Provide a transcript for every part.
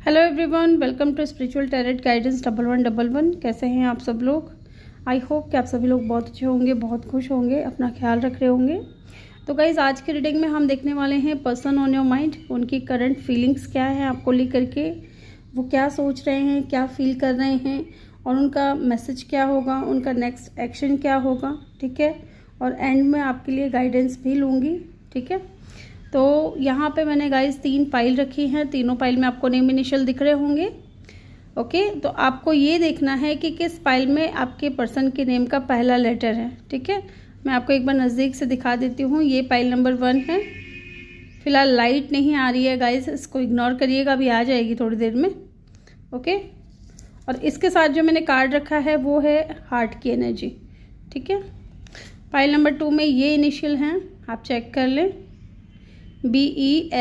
Hello everyone, welcome to spiritual tarot guidance 1111। कैसे हैं आप सब लोग? आई होप कि आप सभी लोग बहुत अच्छे होंगे, बहुत खुश होंगे, अपना ख्याल रख रहे होंगे। तो गाइज़, आज की रीडिंग में हम देखने वाले हैं पर्सन ऑन योर माइंड, उनकी करंट फीलिंग्स क्या है आपको लेकर के, वो क्या सोच रहे हैं, क्या फील कर रहे हैं और उनका मैसेज क्या होगा, उनका नेक्स्ट एक्शन क्या होगा। ठीक है, और एंड में आपके लिए गाइडेंस भी लूँगी। ठीक है, तो यहाँ पे मैंने गाइस 3 फाइल रखी हैं। तीनों फाइल में आपको नेम इनिशियल दिख रहे होंगे। ओके, तो आपको ये देखना है कि किस फाइल में आपके पर्सन के नेम का पहला लेटर है। ठीक है, मैं आपको एक बार नज़दीक से दिखा देती हूँ। ये फाइल नंबर 1 है। फिलहाल लाइट नहीं आ रही है गाइस, इसको इग्नोर करिएगा, अभी आ जाएगी थोड़ी देर में। ओके, और इसके साथ जो मैंने कार्ड रखा है वो है हार्ट की एनर्जी। ठीक है, फाइल नंबर 2 में ये इनिशियल हैं, आप चेक कर लें, BEHKNQTWZ।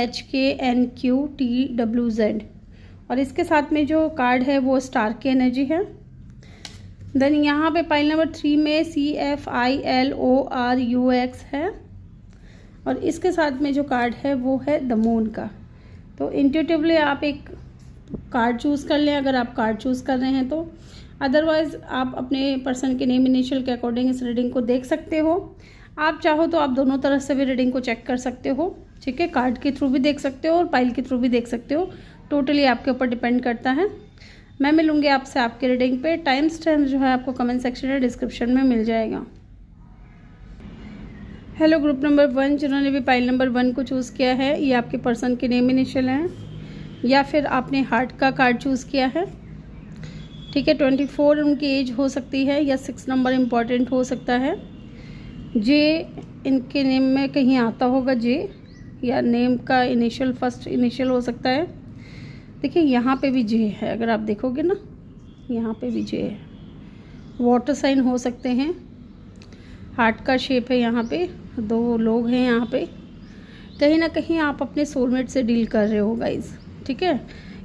और इसके साथ में जो कार्ड है वो स्टार की एनर्जी है। देन यहाँ पे फाइल नंबर 3 में CFILORUX है और इसके साथ में जो कार्ड है वो है द मून का। तो इंट्यूटिवली आप एक कार्ड चूज़ कर लें अगर आप कार्ड चूज़ कर रहे हैं तो, अदरवाइज़ आप अपने पर्सन के नेम इनिशियल के अकॉर्डिंग इस रीडिंग को देख सकते हो। आप चाहो तो आप दोनों तरह से भी रीडिंग को चेक कर सकते हो। ठीक है, कार्ड के थ्रू भी देख सकते हो और फाइल के थ्रू भी देख सकते हो, टोटली आपके ऊपर डिपेंड करता है। मैं मिलूंगी आपसे आपके रीडिंग पे। टाइम स्टैम्प जो है आपको कमेंट सेक्शन या डिस्क्रिप्शन में मिल जाएगा। हेलो ग्रुप नंबर 1, जिन्होंने भी फाइल नंबर 1 को चूज़ किया है, ये आपके पर्सन के नेम इनिशियल हैं या फिर आपने हार्ट का कार्ड चूज़ किया है। ठीक है, 24 उनकी एज हो सकती है या 6 नंबर इम्पॉर्टेंट हो सकता है। जे इनके नेम में कहीं आता होगा, जे या नेम का इनिशियल फर्स्ट इनिशियल हो सकता है। देखिए यहाँ पे भी जे है, अगर आप देखोगे ना यहाँ पे भी जे है। वाटर साइन हो सकते हैं, हार्ट का शेप है, यहाँ पे 2 लोग हैं। यहाँ पे कहीं ना कहीं आप अपने सोलमेट से डील कर रहे हो गाइज। ठीक है,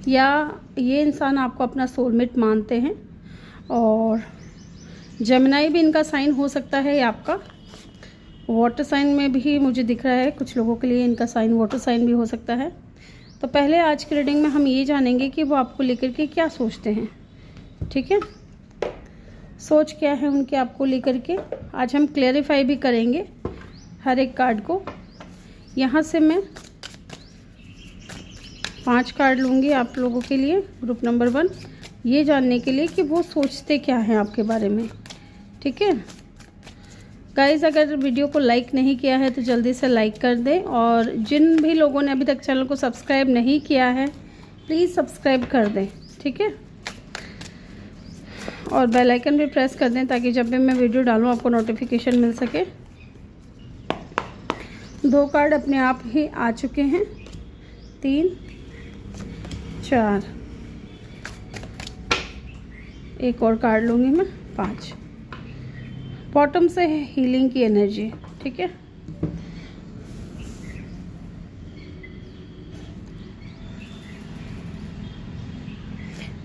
या ये इंसान आपको अपना सोलमेट मानते हैं। और जेमिनाई भी इनका साइन हो सकता है आपका। वाटर साइन में भी मुझे दिख रहा है कुछ लोगों के लिए इनका साइन वाटर साइन भी हो सकता है। तो पहले आज की रीडिंग में हम ये जानेंगे कि वो आपको लेकर के क्या सोचते हैं। ठीक है, सोच क्या है उनके आपको लेकर के, आज हम क्लेरिफाई भी करेंगे हर एक कार्ड को। यहाँ से मैं 5 कार्ड लूँगी आप लोगों के लिए, ग्रुप नंबर 1, ये जानने के लिए कि वो सोचते क्या हैं आपके बारे में। ठीक है गाइज़, अगर वीडियो को लाइक नहीं किया है तो जल्दी से लाइक कर दें, और जिन भी लोगों ने अभी तक चैनल को सब्सक्राइब नहीं किया है प्लीज़ सब्सक्राइब कर दें। ठीक है, और बेल आइकन भी प्रेस कर दें ताकि जब भी मैं वीडियो डालूं आपको नोटिफिकेशन मिल सके। 2 कार्ड अपने आप ही आ चुके हैं, 3 4, एक और कार्ड लूँगी मैं, 5। बॉटम से है हीलिंग की एनर्जी। ठीक है,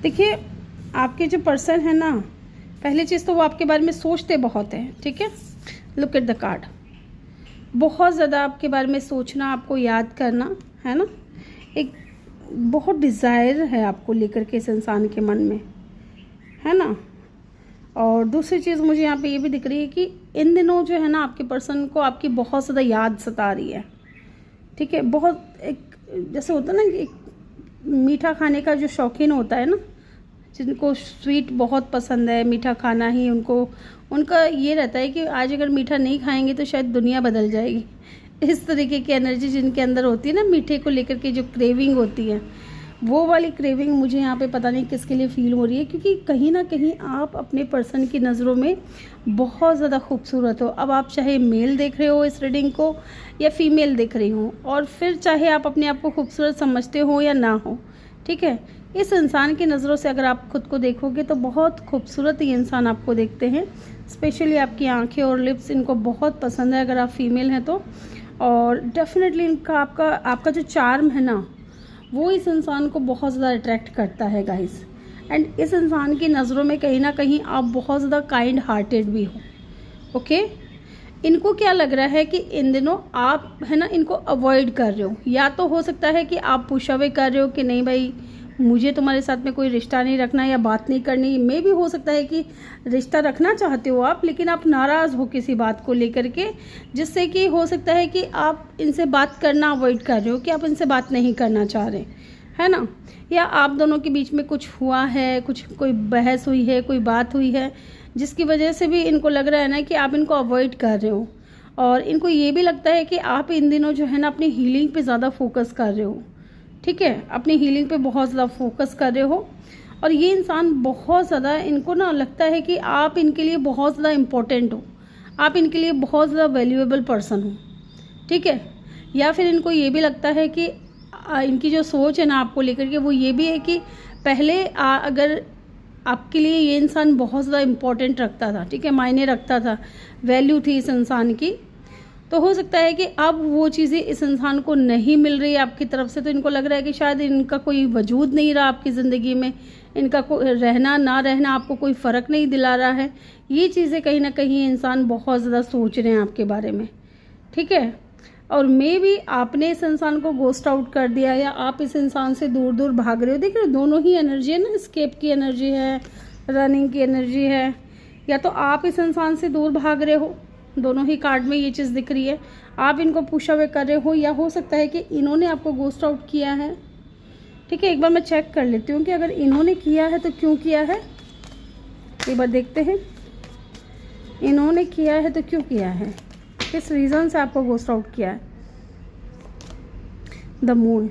देखिए आपके जो पर्सन है ना, पहली चीज़ तो वो आपके बारे में सोचते बहुत हैं। ठीक है, लुक एट द कार्ड, बहुत ज़्यादा आपके बारे में सोचना, आपको याद करना है ना, एक बहुत डिज़ायर है आपको लेकर के इस इंसान के मन में, है ना। और दूसरी चीज़ मुझे यहाँ पे ये भी दिख रही है कि इन दिनों जो है ना आपके पर्सन को आपकी बहुत ज़्यादा याद सता रही है। ठीक है, बहुत एक जैसे होता है ना कि मीठा खाने का जो शौकीन होता है ना, जिनको स्वीट बहुत पसंद है, मीठा खाना ही उनका ये रहता है कि आज अगर मीठा नहीं खाएंगे तो शायद दुनिया बदल जाएगी। इस तरीके की एनर्जी जिनके अंदर होती है ना, मीठे को लेकर के जो क्रेविंग होती है, वो वाली क्रेविंग मुझे यहाँ पे पता नहीं किसके लिए फील हो रही है, क्योंकि कहीं ना कहीं आप अपने पर्सन की नज़रों में बहुत ज़्यादा खूबसूरत हो। अब आप चाहे मेल देख रहे हो इस रीडिंग को या फीमेल देख रही हो, और फिर चाहे आप अपने आप को खूबसूरत समझते हो या ना हो। ठीक है, इस इंसान की नज़रों से अगर आप खुद को देखोगे तो बहुत खूबसूरत ये इंसान आपको देखते हैं। स्पेशली आपकी आँखें और लिप्स इनको बहुत पसंद है अगर आप फीमेल हैं तो। और डेफिनेटली इनका आपका जो चार्म है ना, वो इस इंसान को बहुत ज़्यादा अट्रैक्ट करता है गाइस। एंड इस इंसान की नज़रों में कहीं ना कहीं आप बहुत ज़्यादा काइंड हार्टेड भी हो। ओके, इनको क्या लग रहा है कि इन दिनों आप है ना इनको अवॉइड कर रहे हो, या तो हो सकता है कि आप पुश अवे कर रहे हो कि नहीं भाई मुझे तुम्हारे साथ में कोई रिश्ता नहीं रखना या बात नहीं करनी। मे भी हो सकता है कि रिश्ता रखना चाहते हो आप, लेकिन आप नाराज़ हो किसी बात को लेकर के, जिससे कि हो सकता है कि आप इनसे बात करना अवॉइड कर रहे हो, कि आप इनसे बात नहीं करना चाह रहे, है ना। या आप दोनों के बीच में कुछ हुआ है, कोई बहस हुई है, कोई बात हुई है, जिसकी वजह से भी इनको लग रहा है ना कि आप इनको अवॉइड कर रहे हो। और इनको ये भी लगता है कि आप इन दिनों जो है ना अपनी हीलिंग पे ज़्यादा फोकस कर रहे हो, ठीक है, अपनी हीलिंग पे बहुत ज़्यादा फोकस कर रहे हो। और ये इंसान बहुत ज़्यादा, इनको ना लगता है कि आप इनके लिए बहुत ज़्यादा इम्पोर्टेंट हो, आप इनके लिए बहुत ज़्यादा वैल्यूएबल पर्सन हो, ठीक है। या फिर इनको ये भी लगता है कि इनकी जो सोच है ना आपको लेकर के, वो ये भी है कि पहले अगर आपके लिए ये इंसान बहुत ज़्यादा इम्पोर्टेंट रखता था, ठीक है, मायने रखता था, वैल्यू थी इस इंसान की, तो हो सकता है कि अब वो चीज़ें इस इंसान को नहीं मिल रही है आपकी तरफ से। तो इनको लग रहा है कि शायद इनका कोई वजूद नहीं रहा आपकी ज़िंदगी में, इनका रहना ना रहना आपको कोई फ़र्क नहीं दिला रहा है। ये चीज़ें कहीं ना कहीं इंसान बहुत ज़्यादा सोच रहे हैं आपके बारे में, ठीक है। और मे भी आपने इस इंसान को गोस्ट आउट कर दिया, या आप इस इंसान से दूर दूर भाग रहे हो। देख रहे हो, दोनों ही एनर्जी है ना, एस्केप की एनर्जी है, रनिंग की एनर्जी है। या तो आप इस इंसान से दूर भाग रहे हो, दोनों ही कार्ड में ये चीज़ दिख रही है, आप इनको पुश अवे कर रहे हो, या हो सकता है कि इन्होंने आपको गोस्ट आउट किया है, ठीक है। एक बार मैं चेक कर लेती हूँ कि अगर इन्होंने किया है तो क्यों किया है, एक बार देखते हैं। इन्होंने किया है तो क्यों किया है, किस रीज़न से आपको गोस्ट आउट किया है। द मून,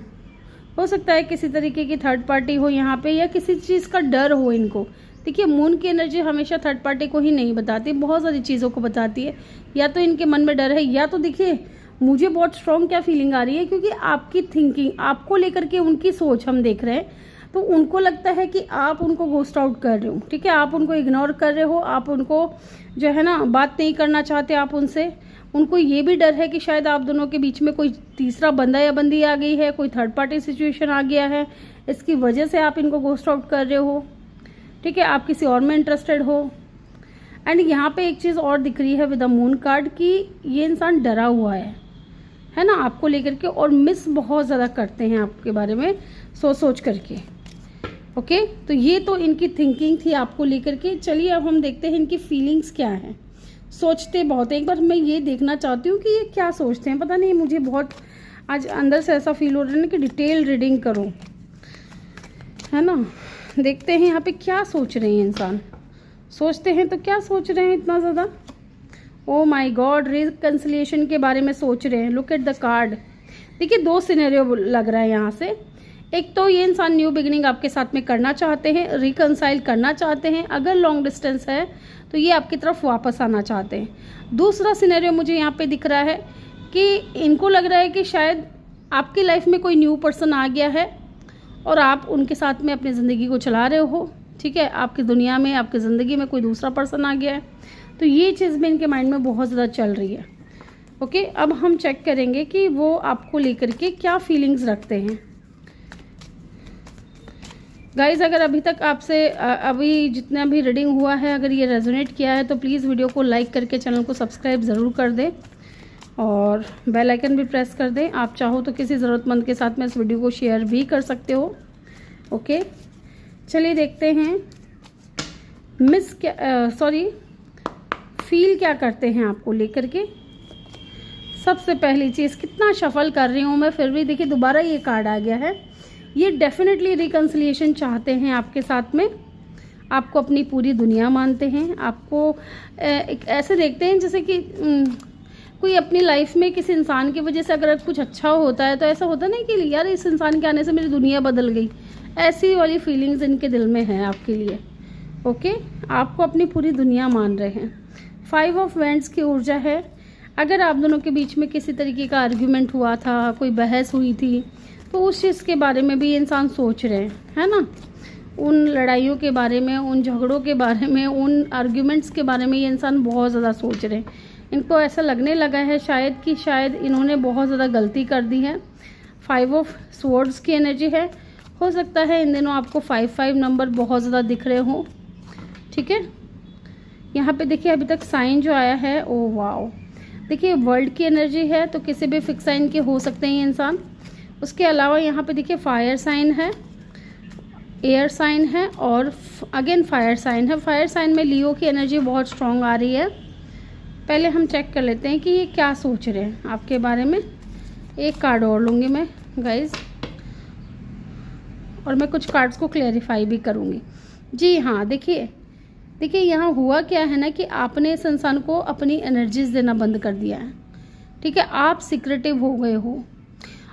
हो सकता है किसी तरीके की थर्ड पार्टी हो यहाँ पे, या किसी चीज़ का डर हो इनको। देखिए, मून की एनर्जी हमेशा थर्ड पार्टी को ही नहीं बताती, बहुत सारी चीज़ों को बताती है। या तो इनके मन में डर है, या तो देखिए मुझे बहुत स्ट्रॉन्ग क्या फीलिंग आ रही है, क्योंकि आपकी थिंकिंग, आपको लेकर के उनकी सोच हम देख रहे हैं, तो उनको लगता है कि आप उनको गोस्ट आउट कर रहे हो, ठीक है, आप उनको इग्नोर कर रहे हो, आप उनको जो है ना बात नहीं करना चाहते आप उनसे। उनको ये भी डर है कि शायद आप दोनों के बीच में कोई तीसरा बंदा या बंदी आ गई है, कोई थर्ड पार्टी सिचुएशन आ गया है, इसकी वजह से आप इनको गोस्ट आउट कर रहे हो, ठीक है, आप किसी और में इंटरेस्टेड हो। एंड यहाँ पे एक चीज़ और दिख रही है विद द मून कार्ड, कि ये इंसान डरा हुआ है ना आपको लेकर के, और मिस बहुत ज़्यादा करते हैं आपके बारे में सोच करके। ओके, तो ये तो इनकी थिंकिंग थी आपको लेकर के। चलिए अब हम देखते हैं इनकी फीलिंग्स क्या हैं। सोचते बहुत है, एक बार मैं ये देखना चाहती हूँ कि ये क्या सोचते हैं। पता नहीं, मुझे बहुत आज अंदर से ऐसा फील हो रहा है ना कि डिटेल रीडिंग करो, है ना। देखते हैं यहाँ पे क्या सोच रहे हैं इंसान, सोचते हैं तो क्या सोच रहे हैं इतना ज़्यादा। ओ माय गॉड, रिकंसिलिएशन के बारे में सोच रहे हैं। Look at the card. देखिए, दो सिनेरियो लग रहा है यहाँ से। एक तो ये इंसान न्यू बिगिनिंग आपके साथ में करना चाहते हैं, रिकंसाइल करना चाहते हैं। अगर लॉन्ग डिस्टेंस है तो ये आपकी तरफ वापस आना चाहते हैं। दूसरा सिनेरियो मुझे यहाँ पे दिख रहा है कि इनको लग रहा है कि शायद आपकी लाइफ में कोई न्यू पर्सन आ गया है और आप उनके साथ में अपनी ज़िंदगी को चला रहे हो, ठीक है, आपकी दुनिया में, आपकी ज़िंदगी में कोई दूसरा पर्सन आ गया है। तो ये चीज़ भी इनके माइंड में बहुत ज़्यादा चल रही है। ओके, अब हम चेक करेंगे कि वो आपको लेकर के क्या फीलिंग्स रखते हैं। गाइज़, अगर अभी तक आपसे अभी जितना भी रीडिंग हुआ है, अगर ये रेजोनेट किया है तो प्लीज़ वीडियो को लाइक करके चैनल को सब्सक्राइब ज़रूर कर दें और बेल आइकन भी प्रेस कर दें। आप चाहो तो किसी ज़रूरतमंद के साथ में इस वीडियो को शेयर भी कर सकते हो। ओके, चलिए देखते हैं फील क्या करते हैं आपको लेकर के। सबसे पहली चीज़, कितना शफल कर रही हूँ मैं, फिर भी देखिए दोबारा ये कार्ड आ गया है। ये डेफिनेटली रिकंसिलिएशन चाहते हैं आपके साथ में, आपको अपनी पूरी दुनिया मानते हैं, आपको एक ऐसे देखते हैं जैसे कि कोई अपनी लाइफ में किसी इंसान की वजह से अगर कुछ अच्छा होता है तो ऐसा होता नहीं कि यार इस इंसान के आने से मेरी दुनिया बदल गई, ऐसी वाली फीलिंग्स इनके दिल में है आपके लिए। ओके, आपको अपनी पूरी दुनिया मान रहे हैं। 5 ऑफ वैंड्स की ऊर्जा है। अगर आप दोनों के बीच में किसी तरीके का आर्ग्यूमेंट हुआ था, कोई बहस हुई थी, तो उस चीज़ के बारे में भी इंसान सोच रहे हैं, है ना। उन लड़ाइयों के बारे में, उन झगड़ों के बारे में, उन आर्ग्यूमेंट्स के बारे में ये इंसान बहुत ज़्यादा सोच रहे हैं। इनको ऐसा लगने लगा है शायद इन्होंने बहुत ज़्यादा गलती कर दी है। 5 ऑफ स्वॉर्ड्स की एनर्जी है। हो सकता है इन दिनों आपको 5-5 नंबर बहुत ज़्यादा दिख रहे हो, ठीक है। यहाँ पे देखिए अभी तक साइन जो आया है, ओ वाओ, देखिए वर्ल्ड की एनर्जी है, तो किसी भी फिक्स साइन के हो सकते हैं ये इंसान। उसके अलावा यहाँ पे देखिए फायर साइन है, एयर साइन है और अगेन फायर साइन है। फायर साइन में लियो की एनर्जी बहुत स्ट्रॉन्ग आ रही है। पहले हम चेक कर लेते हैं कि ये क्या सोच रहे हैं आपके बारे में। एक कार्ड और लूँगी मैं गाइज, और मैं कुछ कार्ड्स को क्लैरिफाई भी करूँगी। जी हाँ, देखिए यहाँ हुआ क्या है ना कि आपने इस इंसान को अपनी एनर्जीज देना बंद कर दिया है। ठीक है, आप सिक्रेटिव हो गए हो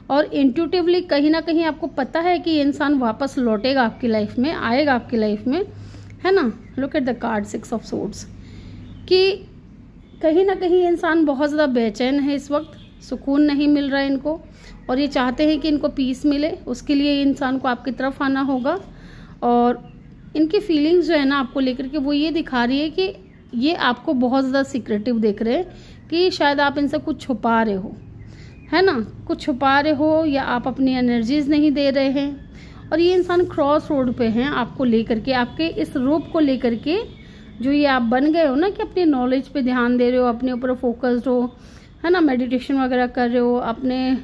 और इंट्यूटिवली कहीं ना कहीं आपको पता है कि ये इंसान वापस लौटेगा आपकी लाइफ में, आएगा आपकी लाइफ में, है ना। Look at the card 6 of swords कि कहीं ना कहीं इंसान बहुत ज़्यादा बेचैन है इस वक्त, सुकून नहीं मिल रहा है इनको, और ये चाहते हैं कि इनको पीस मिले। उसके लिए इंसान को आपकी तरफ आना होगा, और इनकी फीलिंग्स जो है ना आपको लेकर के वो ये दिखा रही है कि ये आपको बहुत ज़्यादा सीक्रेटिव देख रहे हैं कि शायद आप इनसे कुछ छुपा रहे हो, है ना, कुछ छुपा रहे हो, या आप अपनी एनर्जीज नहीं दे रहे हैं। और ये इंसान क्रॉस रोड पे हैं आपको लेकर के, आपके इस रूप को लेकर के, जो ये आप बन गए हो ना कि अपनी नॉलेज पे ध्यान दे रहे हो, अपने ऊपर फोकस्ड हो, है ना, मेडिटेशन वगैरह कर रहे हो, अपने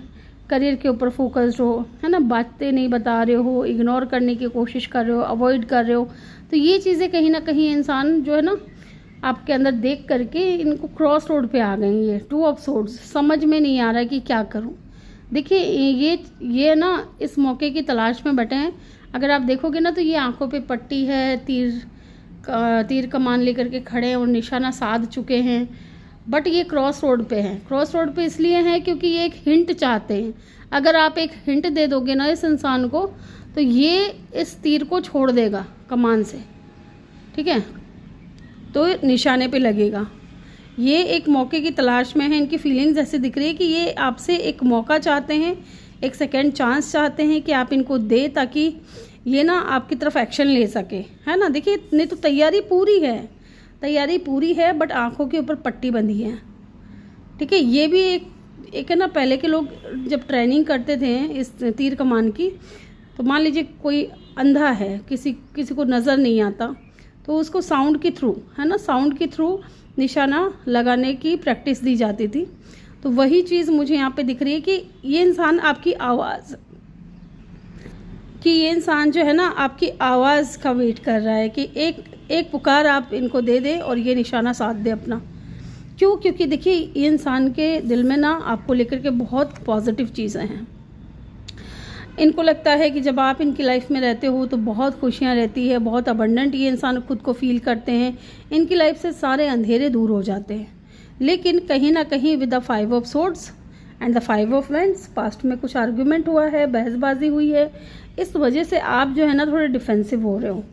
करियर के ऊपर फोकस्ड हो, है ना, बातें नहीं बता रहे हो, इग्नोर करने की कोशिश कर रहे हो, अवॉइड कर रहे हो। तो ये चीज़ें कहीं ना कहीं इंसान जो है ना आपके अंदर देख करके इनको क्रॉस रोड पे आ गई। ये 2 ऑफ सोर्ड्स, समझ में नहीं आ रहा है कि क्या करूं। देखिए ये ना इस मौके की तलाश में बैठे हैं। अगर आप देखोगे ना तो ये आंखों पे पट्टी है, तीर कमान लेकर के खड़े हैं और निशाना साध चुके हैं, बट ये क्रॉस रोड पे हैं। क्रॉस रोड पे इसलिए हैं क्योंकि ये एक हिंट चाहते हैं। अगर आप एक हिंट दे दोगे ना इस इंसान को तो ये इस तीर को छोड़ देगा कमान से, ठीक है, तो निशाने पे लगेगा। ये एक मौके की तलाश में है। इनकी फीलिंग्स ऐसे दिख रही है कि ये आपसे एक मौका चाहते हैं, एक सेकेंड चांस चाहते हैं कि आप इनको दे, ताकि ये ना आपकी तरफ एक्शन ले सके, है ना। देखिए इतनी तो तैयारी पूरी है, बट आंखों के ऊपर पट्टी बंधी है। ठीक है, ये भी एक है ना, पहले के लोग जब ट्रेनिंग करते थे इस तीर कमान की, तो मान लीजिए कोई अंधा है, किसी को नज़र नहीं आता, तो उसको साउंड के थ्रू, है ना, साउंड के थ्रू निशाना लगाने की प्रैक्टिस दी जाती थी। तो वही चीज़ मुझे यहाँ पे दिख रही है कि ये इंसान आपकी आवाज़, कि ये इंसान जो है ना आपकी आवाज़ का वेट कर रहा है कि एक पुकार आप इनको दे दे और ये निशाना साध दे अपना। क्यों? क्योंकि देखिए ये इंसान के दिल में ना आपको लेकर के बहुत पॉजिटिव चीज़ें हैं। इनको लगता है कि जब आप इनकी लाइफ में रहते हो तो बहुत खुशियाँ रहती है, बहुत अबंडेंट ये इंसान खुद को फील करते हैं। इनकी लाइफ से सारे अंधेरे दूर हो जाते हैं। लेकिन कहीं ना कहीं with the 5 of swords and the 5 of vends, past में कुछ आर्ग्यूमेंट हुआ है, बहसबाजी हुई है, इस वजह से आप जो है ना थोड़े डिफेंसिव हो रहे हो,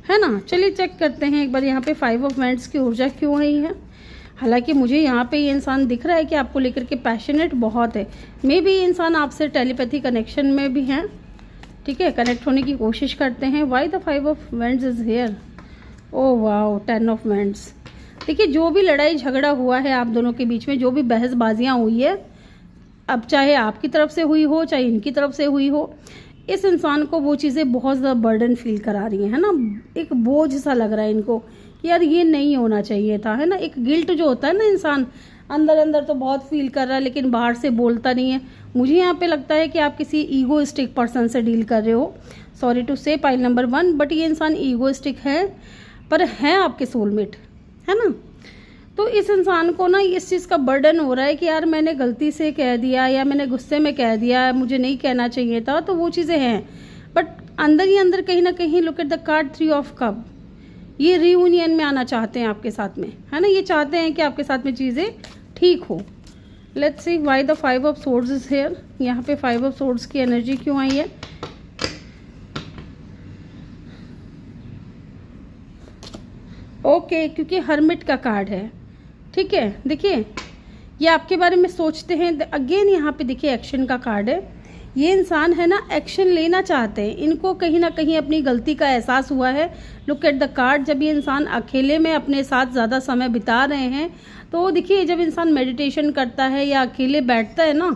है ना। चलिए चेक करते हैं एक बार यहाँ पे 5 ऑफ वेंड्स की ऊर्जा क्यों रही है। हालांकि मुझे यहाँ पे ये इंसान दिख रहा है कि आपको लेकर के पैशनेट बहुत है। मे बी ये इंसान आपसे टेलीपैथी कनेक्शन में भी हैं, ठीक है, कनेक्ट होने की कोशिश करते हैं। Y the 5 of vends is here? Oh wow, 10 of vends. देखिए जो भी लड़ाई झगड़ा हुआ है आप दोनों के बीच में, जो भी बहसबाजियाँ हुई है, अब चाहे आपकी तरफ से हुई हो चाहे इनकी तरफ से हुई हो, इस इंसान को वो चीज़ें बहुत ज़्यादा बर्डन फील करा रही हैं, है ना। एक बोझ सा लग रहा है इनको कि यार ये नहीं होना चाहिए था, है ना। एक गिल्ट जो होता है ना, इंसान अंदर अंदर तो बहुत फील कर रहा है लेकिन बाहर से बोलता नहीं है। मुझे यहाँ पे लगता है कि आप किसी ईगोइस्टिक पर्सन से डील कर रहे हो। सॉरी टू से पाइल नंबर 1, बट ये इंसान ईगोइस्टिक है पर है आपके सोलमेट, है ना। तो इस इंसान को ना इस चीज़ का बर्डन हो रहा है कि यार मैंने गलती से कह दिया या मैंने गुस्से में कह दिया, मुझे नहीं कहना चाहिए था, तो वो चीज़ें हैं। बट अंदर ही अंदर कहीं ना कहीं look at the card 3 of cup, ये रीयूनियन में आना चाहते हैं आपके साथ में, है ना। ये चाहते हैं कि आपके साथ में चीज़ें ठीक हो। Let's see why the 5 of swords is here. यहाँ पे 5 ऑफ सोर्ड्स की एनर्जी क्यों आई है? ओके, क्योंकि हर्मिट का कार्ड है, ठीक है। देखिए ये आपके बारे में सोचते हैं। अगेन यहाँ पे देखिए एक्शन का कार्ड है। ये इंसान है ना एक्शन लेना चाहते हैं, इनको कहीं ना कहीं अपनी गलती का एहसास हुआ है। लुक एट द कार्ड, जब ये इंसान अकेले में अपने साथ ज़्यादा समय बिता रहे हैं, तो देखिए जब इंसान मेडिटेशन करता है या अकेले बैठता है ना,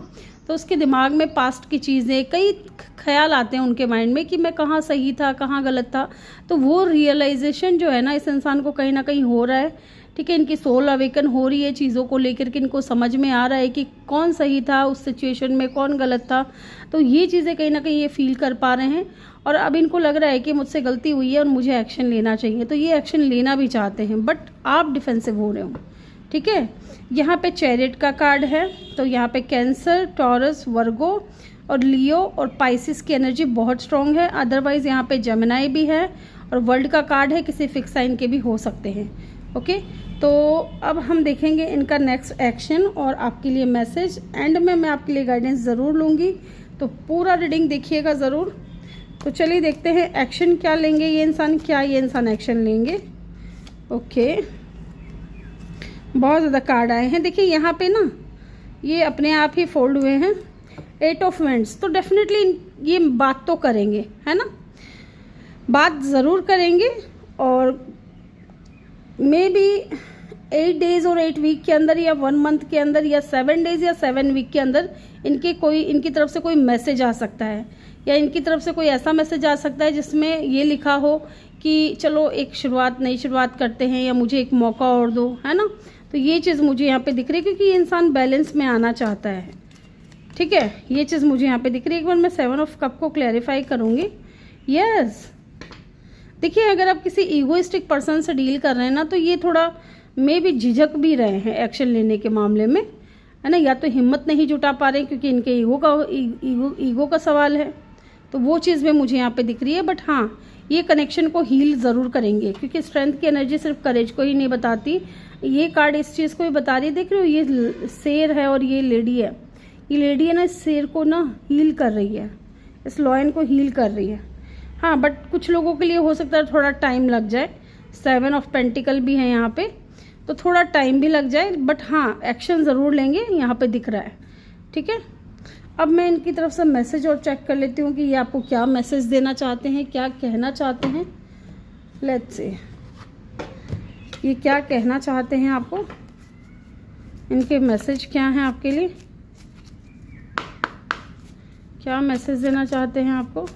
तो उसके दिमाग में पास्ट की चीज़ें, कई ख्याल आते हैं उनके माइंड में कि मैं कहाँ सही था कहाँ गलत था। तो वो रियलाइजेशन जो है ना इस इंसान को कहीं ना कहीं हो रहा है, ठीक है। इनकी सोल अवेकन हो रही है चीज़ों को लेकर के, इनको समझ में आ रहा है कि कौन सही था उस सिचुएशन में, कौन गलत था। तो ये चीज़ें कहीं ना कहीं ये फील कर पा रहे हैं। और अब इनको लग रहा है कि मुझसे गलती हुई है और मुझे एक्शन लेना चाहिए, तो ये एक्शन लेना भी चाहते हैं, बट आप डिफेंसिव हो रहे हो। ठीक है, यहाँ पे चैरियट का कार्ड है, तो यहाँ पे कैंसर, टॉरस, वर्गो और लियो और पाइसिस की एनर्जी बहुत स्ट्रॉन्ग है। अदरवाइज यहाँ पे जेमिनाई भी है और वर्ल्ड का कार्ड है, किसी फिक्स साइन के भी हो सकते हैं। ओके, तो अब हम देखेंगे इनका नेक्स्ट एक्शन और आपके लिए मैसेज। एंड में मैं आपके लिए गाइडेंस ज़रूर लूँगी, तो पूरा रीडिंग देखिएगा ज़रूर। तो चलिए देखते हैं एक्शन क्या लेंगे ये इंसान, क्या ये इंसान एक्शन लेंगे। ओके, बहुत ज़्यादा कार्ड आए हैं। देखिए यहाँ पे ना ये अपने आप ही फोल्ड हुए हैं, 8 ऑफ वेंट्स, तो डेफिनेटली ये बात तो करेंगे, है ना, बात ज़रूर करेंगे। और मे बी 8 डेज़ और 8 वीक के अंदर या 1 मंथ के अंदर या 7 डेज़ या 7 वीक के अंदर इनकी तरफ से कोई मैसेज आ सकता है, या इनकी तरफ से कोई ऐसा मैसेज आ सकता है जिसमें ये लिखा हो कि चलो एक नई शुरुआत करते हैं, या मुझे एक मौका और दो, है ना। तो ये चीज़ मुझे यहाँ पे दिख रही है, क्योंकि ये इंसान बैलेंस में आना चाहता है। ठीक है, ये चीज़ मुझे यहाँ पे दिख रही है। एक बार मैं 7 ऑफ कप को क्लैरिफाई करूँगी। यस, देखिए अगर आप किसी ईगोइस्टिक पर्सन से डील कर रहे हैं ना, तो ये थोड़ा मे भी झिझक भी रहे हैं एक्शन लेने के मामले में, है ना, या तो हिम्मत नहीं जुटा पा रहे हैं क्योंकि इनके ईगो का सवाल है, तो वो चीज़ भी मुझे यहाँ पे दिख रही है। बट हाँ, ये कनेक्शन को हील ज़रूर करेंगे, क्योंकि स्ट्रेंथ की एनर्जी सिर्फ करेज को ही नहीं बताती, ये कार्ड इस चीज़ को भी बता रही है। देख रहे हो, ये शेर है और ये लेडी है, ये लेडी है ना, इस शेर को ना हील कर रही है, इस लॉयन को हील कर रही है। हाँ, बट कुछ लोगों के लिए हो सकता है थोड़ा टाइम लग जाए। 7 ऑफ पेंटिकल भी है यहाँ पे, तो थोड़ा टाइम भी लग जाए, बट हाँ एक्शन ज़रूर लेंगे, यहाँ पे दिख रहा है। ठीक है, अब मैं इनकी तरफ से मैसेज और चेक कर लेती हूँ कि ये आपको क्या मैसेज देना चाहते हैं, क्या कहना चाहते हैं। लेट्स सी, ये क्या कहना चाहते हैं आपको, इनके मैसेज क्या हैं आपके लिए, क्या मैसेज देना चाहते हैं आपको।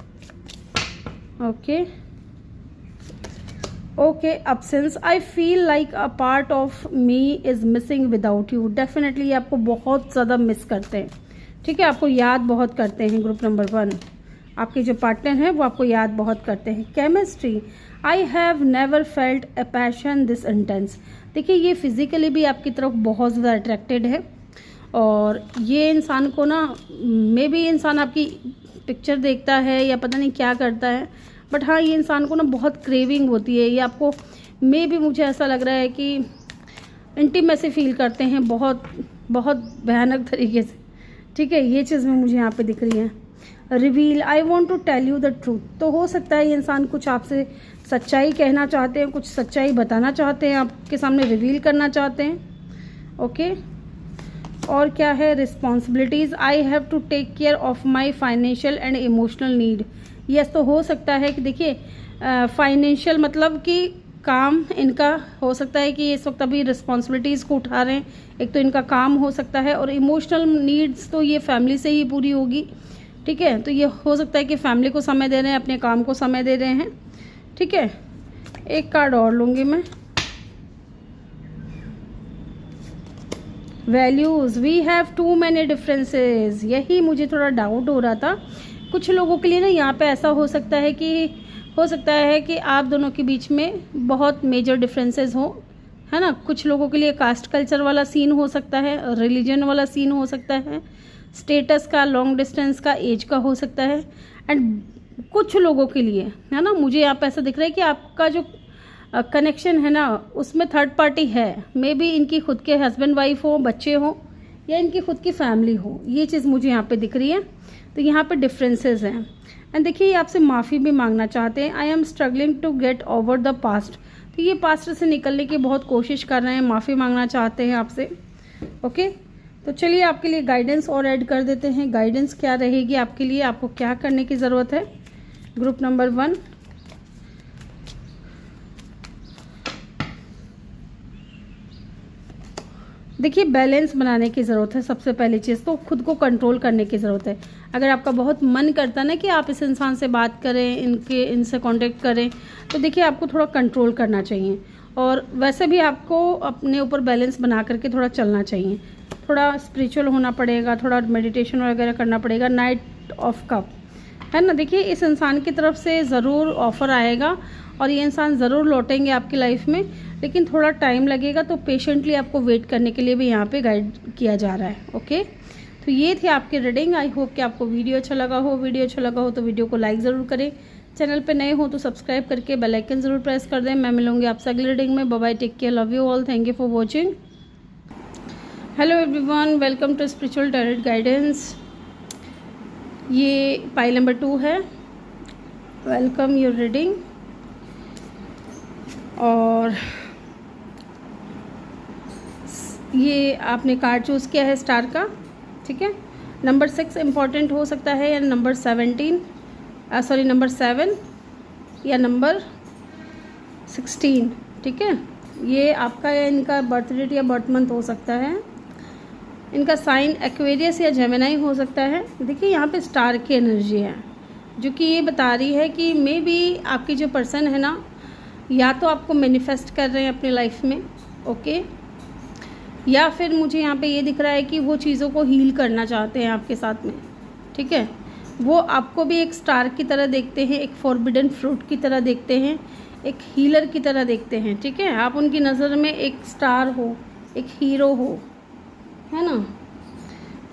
Okay, absence, I feel like a part of me is missing without you। Definitely आपको बहुत ज़्यादा मिस करते हैं। ठीक है, आपको याद बहुत करते हैं। ग्रुप नंबर 1, आपके जो पार्टनर हैं वो आपको याद बहुत करते हैं। Chemistry, I have never felt a passion this intense. देखिए ये फिजिकली भी आपकी तरफ बहुत ज़्यादा अट्रैक्टेड है, और ये इंसान को ना मे बी इंसान आपकी पिक्चर देखता है या पता नहीं क्या करता है, बट हाँ ये इंसान को ना बहुत क्रेविंग होती है। ये आपको मे बी, मुझे ऐसा लग रहा है कि इंटीमेसी फील करते हैं बहुत बहुत भयानक तरीके से। ठीक है, ये चीज़ में मुझे यहाँ पे दिख रही है। Reveal, I want to tell you the truth, तो हो सकता है ये इंसान कुछ आपसे सच्चाई कहना चाहते हैं, कुछ सच्चाई बताना चाहते हैं, आपके सामने रिवील करना चाहते हैं। ओके, और क्या है, responsibilities, I have to take care of my financial and emotional need. Yes, तो हो सकता है कि देखिए फाइनेंशियल मतलब कि काम इनका हो सकता है कि इस वक्त अभी रिस्पॉन्सिबिलिटीज़ को उठा रहे हैं, एक तो इनका काम हो सकता है, और इमोशनल नीड्स तो ये फैमिली से ही पूरी होगी। ठीक है, तो ये हो सकता है कि फैमिली को समय दे रहे हैं, अपने काम को समय दे रहे हैं। ठीक है, एक कार्ड और लूँगी मैं। Values, we have too many differences, यही मुझे थोड़ा डाउट हो रहा था। कुछ लोगों के लिए ना यहाँ पे ऐसा हो सकता है कि आप दोनों के बीच में बहुत मेजर डिफरेंसेस हो, है ना। कुछ लोगों के लिए कास्ट कल्चर वाला सीन हो सकता है, रिलीजन वाला सीन हो सकता है, स्टेटस का, लॉन्ग डिस्टेंस का, एज का हो सकता है। एंड कुछ लोगों के लिए, है ना, मुझे यहाँ पे ऐसा दिख रहा है कि आपका जो कनेक्शन है ना उसमें थर्ड पार्टी है। मे बी इनकी खुद के हस्बैंड वाइफ हो, बच्चे हो, या इनकी खुद की फैमिली हो, ये चीज़ मुझे यहाँ पे दिख रही है। तो यहाँ पे डिफरेंसेस हैं। एंड देखिए ये आपसे माफ़ी भी मांगना चाहते हैं। I am struggling to get over the past, तो ये पास्ट से निकलने की बहुत कोशिश कर रहे हैं, माफ़ी मांगना चाहते हैं आपसे। ओके, तो चलिए आपके लिए गाइडेंस और ऐड कर देते हैं। गाइडेंस क्या रहेगी आपके लिए, आपको क्या करने की ज़रूरत है। ग्रुप नंबर 1, देखिए बैलेंस बनाने की ज़रूरत है। सबसे पहली चीज़ तो खुद को कंट्रोल करने की ज़रूरत है। अगर आपका बहुत मन करता है ना कि आप इस इंसान से बात करें, इनसे कांटेक्ट करें, तो देखिए आपको थोड़ा कंट्रोल करना चाहिए। और वैसे भी आपको अपने ऊपर बैलेंस बना करके थोड़ा चलना चाहिए, थोड़ा स्पिरिचुअल होना पड़ेगा, थोड़ा मेडिटेशन वगैरह करना पड़ेगा। नाइट ऑफ कप, है ना। देखिए इस इंसान की तरफ से ज़रूर ऑफ़र आएगा और ये इंसान ज़रूर लौटेंगे आपकी लाइफ में, लेकिन थोड़ा टाइम लगेगा, तो पेशेंटली आपको वेट करने के लिए भी यहाँ पे गाइड किया जा रहा है। ओके, तो ये थी आपकी रीडिंग। आई होप कि आपको वीडियो अच्छा लगा हो। वीडियो अच्छा लगा हो तो वीडियो को लाइक ज़रूर करें, चैनल पे नए हो तो सब्सक्राइब करके बेल आइकन ज़रूर प्रेस कर दें। मैं मिलूंगी आपसे अगली रीडिंग में। Bye bye, take care, love you all, thank you for watching. Hello everyone, welcome to spiritual tarot guidance. ये पाइल नंबर 2 है। Welcome your reading. और ये आपने कार्ड चूज़ किया है स्टार का, ठीक है। नंबर 6 इम्पॉर्टेंट हो सकता है, या नंबर 17, नंबर 7 या नंबर 16, ठीक है। ये आपका या इनका बर्थ डेट या बर्थ मंथ हो सकता है। इनका साइन एक्वेरियस या जेमिनी हो सकता है। देखिए यहाँ पे स्टार की एनर्जी है, जो कि ये बता रही है कि मे बी आपकी जो पर्सन है ना, या तो आपको मैनिफेस्ट कर रहे हैं अपनी लाइफ में, ओके, या फिर मुझे यहाँ पे ये दिख रहा है कि वो चीज़ों को हील करना चाहते हैं आपके साथ में, ठीक है। वो आपको भी एक स्टार की तरह देखते हैं, एक फॉरबिडन फ्रूट की तरह देखते हैं, एक हीलर की तरह देखते हैं, ठीक है। आप उनकी नज़र में एक स्टार हो, एक हीरो हो, है ना।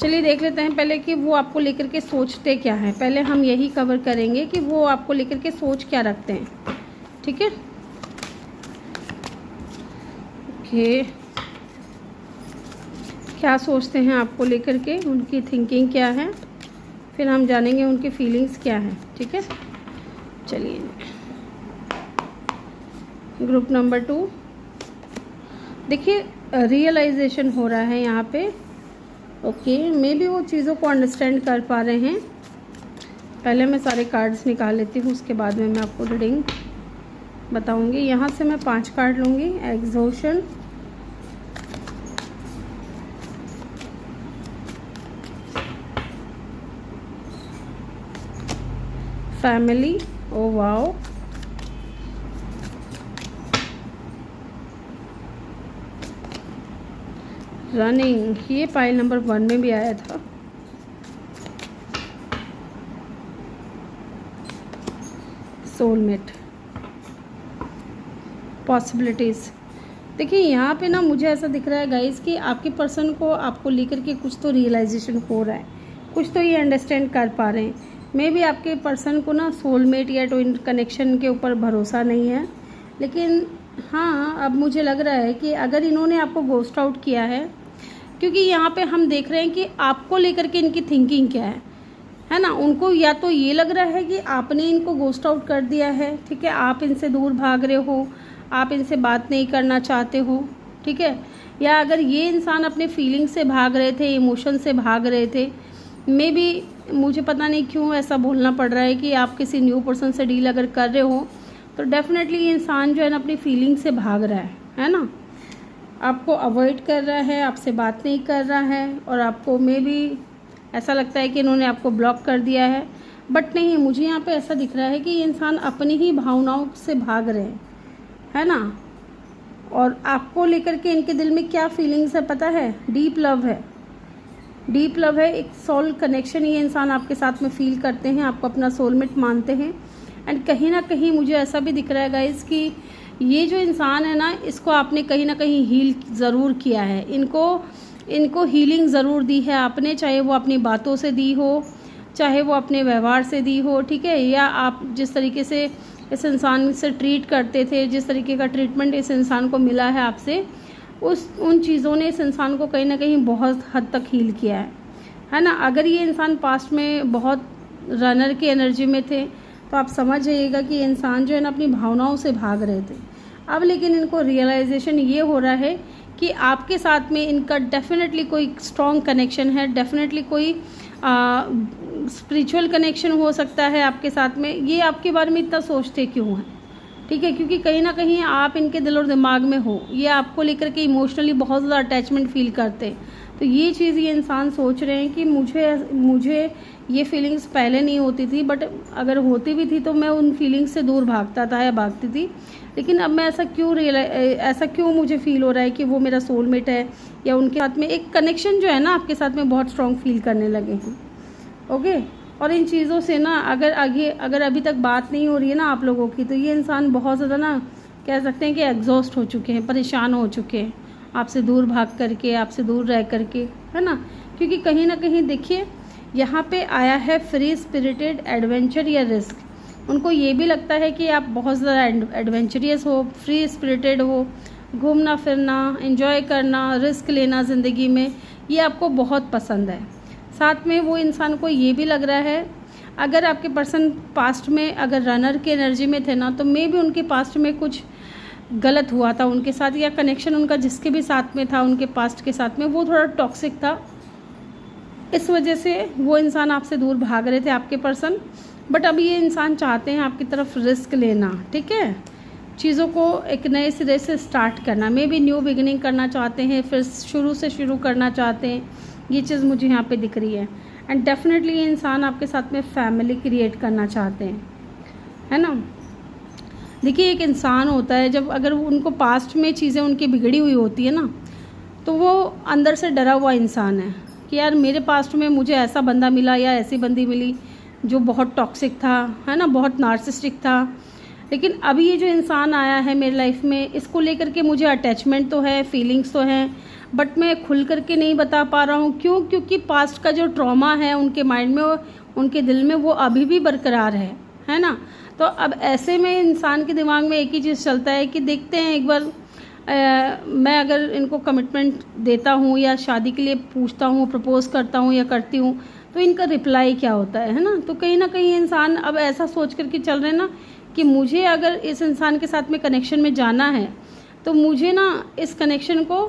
चलिए देख लेते हैं पहले कि वो आपको लेकर के सोचते क्या है। पहले हम यही कवर करेंगे कि वो आपको लेकर के सोच क्या रखते हैं, ठीक है। ओके, क्या सोचते हैं आपको लेकर के, उनकी थिंकिंग क्या है, फिर हम जानेंगे उनकी फीलिंग्स क्या है, ठीक है। चलिए ग्रुप नंबर 2। देखिए रियलाइजेशन हो रहा है यहाँ पे, ओके। मे बी वो चीज़ों को अंडरस्टैंड कर पा रहे हैं। पहले मैं सारे कार्ड्स निकाल लेती हूँ, उसके बाद में मैं आपको रीडिंग बताऊँगी। यहाँ से मैं 5 कार्ड लूँगी। Exhaustion, family, oh wow, running, ये पाइल नंबर 1 में भी आया था। Soulmate, possibilities. देखिए यहाँ पे ना मुझे ऐसा दिख रहा है गाइस कि आपके पर्सन को आपको लेकर के कुछ तो रियलाइजेशन हो रहा है, कुछ तो ये अंडरस्टैंड कर पा रहे हैं। मे बी आपके पर्सन को ना सोलमेट या ट्विन कनेक्शन के ऊपर भरोसा नहीं है, लेकिन हाँ अब मुझे लग रहा है कि अगर इन्होंने आपको गोस्ट आउट किया है, क्योंकि यहाँ पे हम देख रहे हैं कि आपको लेकर के इनकी थिंकिंग क्या है ना। उनको या तो ये लग रहा है कि आपने इनको गोस्ट आउट कर दिया है, ठीक है, आप इनसे दूर भाग रहे हो, आप इनसे बात नहीं करना चाहते हो, ठीक है। या अगर ये इंसान अपने फीलिंग से भाग रहे थे, इमोशन से भाग रहे थे, मे बी मुझे पता नहीं क्यों ऐसा बोलना पड़ रहा है कि आप किसी न्यू पर्सन से डील अगर कर रहे हो तो डेफिनेटली ये इंसान जो है ना अपनी फीलिंग से भाग रहा है ना। आपको अवॉइड कर रहा है, आपसे बात नहीं कर रहा है, और आपको मे बी ऐसा लगता है कि इन्होंने आपको ब्लॉक कर दिया है, बट नहीं, मुझे यहाँ पे ऐसा दिख रहा है कि ये इंसान अपनी ही भावनाओं से भाग रहे हैं, है ना। और आपको लेकर के इनके दिल में क्या फीलिंग्स है पता है? डीप लव है, डीप लव है, एक सोल कनेक्शन ये इंसान आपके साथ में फील करते हैं, आपको अपना सोलमेट मानते हैं। एंड कहीं ना कहीं मुझे ऐसा भी दिख रहा है गाइस कि ये जो इंसान है ना, इसको आपने कहीं ना कहीं हील ज़रूर किया है, इनको हीलिंग ज़रूर दी है आपने, चाहे वो अपनी बातों से दी हो, चाहे वो अपने व्यवहार से दी हो, ठीक है, या आप जिस तरीके से इस इंसान से ट्रीट करते थे, जिस तरीके का ट्रीटमेंट इस इंसान को मिला है आपसे, उन चीज़ों ने इस इंसान को कहीं ना कहीं बहुत हद तक हील किया है ना। अगर ये इंसान पास्ट में बहुत रनर की एनर्जी में थे तो आप समझ जाइएगा कि ये इंसान जो है ना अपनी भावनाओं से भाग रहे थे। अब लेकिन इनको रियलाइजेशन ये हो रहा है कि आपके साथ में इनका डेफिनेटली कोई स्ट्रॉन्ग कनेक्शन है, डेफिनेटली कोई स्पिरिचुअल कनेक्शन हो सकता है आपके साथ में। ये आपके बारे में इतना सोचते क्यों हैं, ठीक है, क्योंकि कहीं ना कहीं आप इनके दिल और दिमाग में हो, ये आपको लेकर के इमोशनली बहुत ज़्यादा अटैचमेंट फील करते हैं। तो ये चीज़ ये इंसान सोच रहे हैं कि मुझे ये फीलिंग्स पहले नहीं होती थी, बट अगर होती भी थी तो मैं उन फीलिंग्स से दूर भागता था या भागती थी, लेकिन अब मैं ऐसा क्यों मुझे फील हो रहा है कि वो मेरा सोलमेट है, या उनके साथ में एक कनेक्शन जो है ना आपके साथ में बहुत स्ट्रॉन्ग फील करने लगे हैं। ओके, और इन चीज़ों से ना अगर अभी तक बात नहीं हो रही है ना आप लोगों की, तो ये इंसान बहुत ज़्यादा ना कह सकते हैं कि एग्जॉस्ट हो चुके हैं, परेशान हो चुके हैं आपसे दूर भाग करके, आपसे दूर रह करके, है ना। क्योंकि कहीं ना कहीं देखिए यहाँ पे आया है फ्री स्पिरिटेड एडवेंचर या रिस्क। उनको ये भी लगता है कि आप बहुत ज़्यादा एडवेंचरियस हो, फ्री स्पिरिटेड हो, घूमना फिरना, एंजॉय करना, रिस्क लेना ज़िंदगी में, ये आपको बहुत पसंद है। साथ में वो इंसान को ये भी लग रहा है, अगर आपके पर्सन पास्ट में अगर रनर के एनर्जी में थे ना, तो मे भी उनके पास्ट में कुछ गलत हुआ था उनके साथ, या कनेक्शन उनका जिसके भी साथ में था उनके पास्ट के साथ में वो थोड़ा टॉक्सिक था। इस वजह से वो इंसान आपसे दूर भाग रहे थे आपके पर्सन। बट अब ये इंसान चाहते हैं आपकी तरफ रिस्क लेना, ठीक है, चीज़ों को एक नए सिरे से स्टार्ट करना, मे बी न्यू बिगिनिंग करना चाहते हैं, फिर शुरू से शुरू करना चाहते हैं। ये चीज़ मुझे यहाँ पे दिख रही है। एंड डेफिनेटली ये इंसान आपके साथ में फैमिली क्रिएट करना चाहते हैं, है ना। देखिए एक इंसान होता है, जब अगर उनको पास्ट में चीज़ें उनकी बिगड़ी हुई होती है ना, तो वो अंदर से डरा हुआ इंसान है कि यार मेरे पास्ट में मुझे ऐसा बंदा मिला या ऐसी बंदी मिली जो बहुत टॉक्सिक था, है ना, बहुत नार्सिसिस्टिक था। लेकिन अभी ये जो इंसान आया है मेरी लाइफ में, इसको लेकर के मुझे अटैचमेंट तो है, फीलिंग्स तो हैं, बट मैं खुल करके नहीं बता पा रहा हूँ। क्यों? क्योंकि पास्ट का जो ट्रॉमा है उनके माइंड में, उनके दिल में, वो अभी भी बरकरार है ना। तो अब ऐसे में इंसान के दिमाग में एक ही चीज़ चलता है कि देखते हैं एक बार मैं अगर इनको कमिटमेंट देता हूँ या शादी के लिए पूछता हूँ, प्रपोज करता हूँ या करती हूँ, तो इनका रिप्लाई क्या होता है ना। तो कहीं ना कहीं इंसान अब ऐसा सोच करके चल रहे हैं ना कि मुझे अगर इस इंसान के साथ में कनेक्शन में जाना है, तो मुझे ना इस कनेक्शन को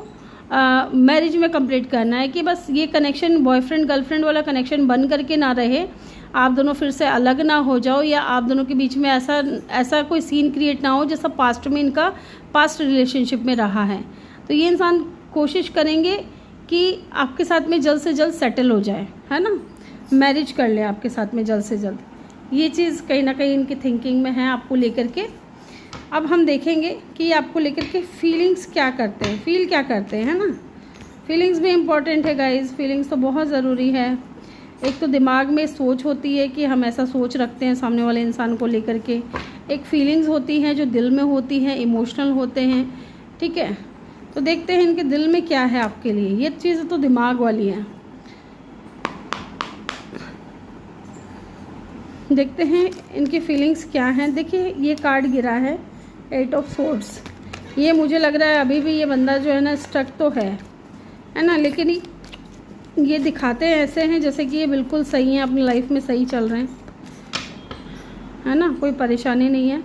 मैरिज में कंप्लीट करना है, कि बस ये कनेक्शन बॉयफ्रेंड गर्लफ्रेंड वाला कनेक्शन बन करके ना रहे, आप दोनों फिर से अलग ना हो जाओ, या आप दोनों के बीच में ऐसा कोई सीन क्रिएट ना हो जैसा पास्ट में इनका पास्ट रिलेशनशिप में रहा है। तो ये इंसान कोशिश करेंगे कि आपके साथ में जल्द से जल्द सेटल हो जाए, है ना, मैरिज कर ले आपके साथ में जल्द से जल्द। ये चीज़ कहीं ना कहीं इनकी थिंकिंग में है आपको लेकर के। अब हम देखेंगे कि आपको लेकर के फीलिंग्स क्या करते हैं, फील क्या करते हैं, है ना। फीलिंग्स भी इम्पॉर्टेंट है गाइस, फीलिंग्स तो बहुत ज़रूरी है। एक तो दिमाग में सोच होती है कि हम ऐसा सोच रखते हैं सामने वाले इंसान को लेकर के, एक फीलिंग्स होती हैं जो दिल में होती हैं, इमोशनल होते हैं, ठीक है। तो देखते हैं इनके दिल में क्या है आपके लिए, ये चीज़ तो दिमाग वाली है। देखते हैं इनकी फीलिंग्स क्या हैं। देखिए ये कार्ड गिरा है 8 ऑफ सोर्ड्स। ये मुझे लग रहा है अभी भी ये बंदा जो है ना स्टक तो है ना, लेकिन ये दिखाते हैं ऐसे हैं जैसे कि ये बिल्कुल सही हैं, अपनी लाइफ में सही चल रहे हैं, है ना, कोई परेशानी नहीं है।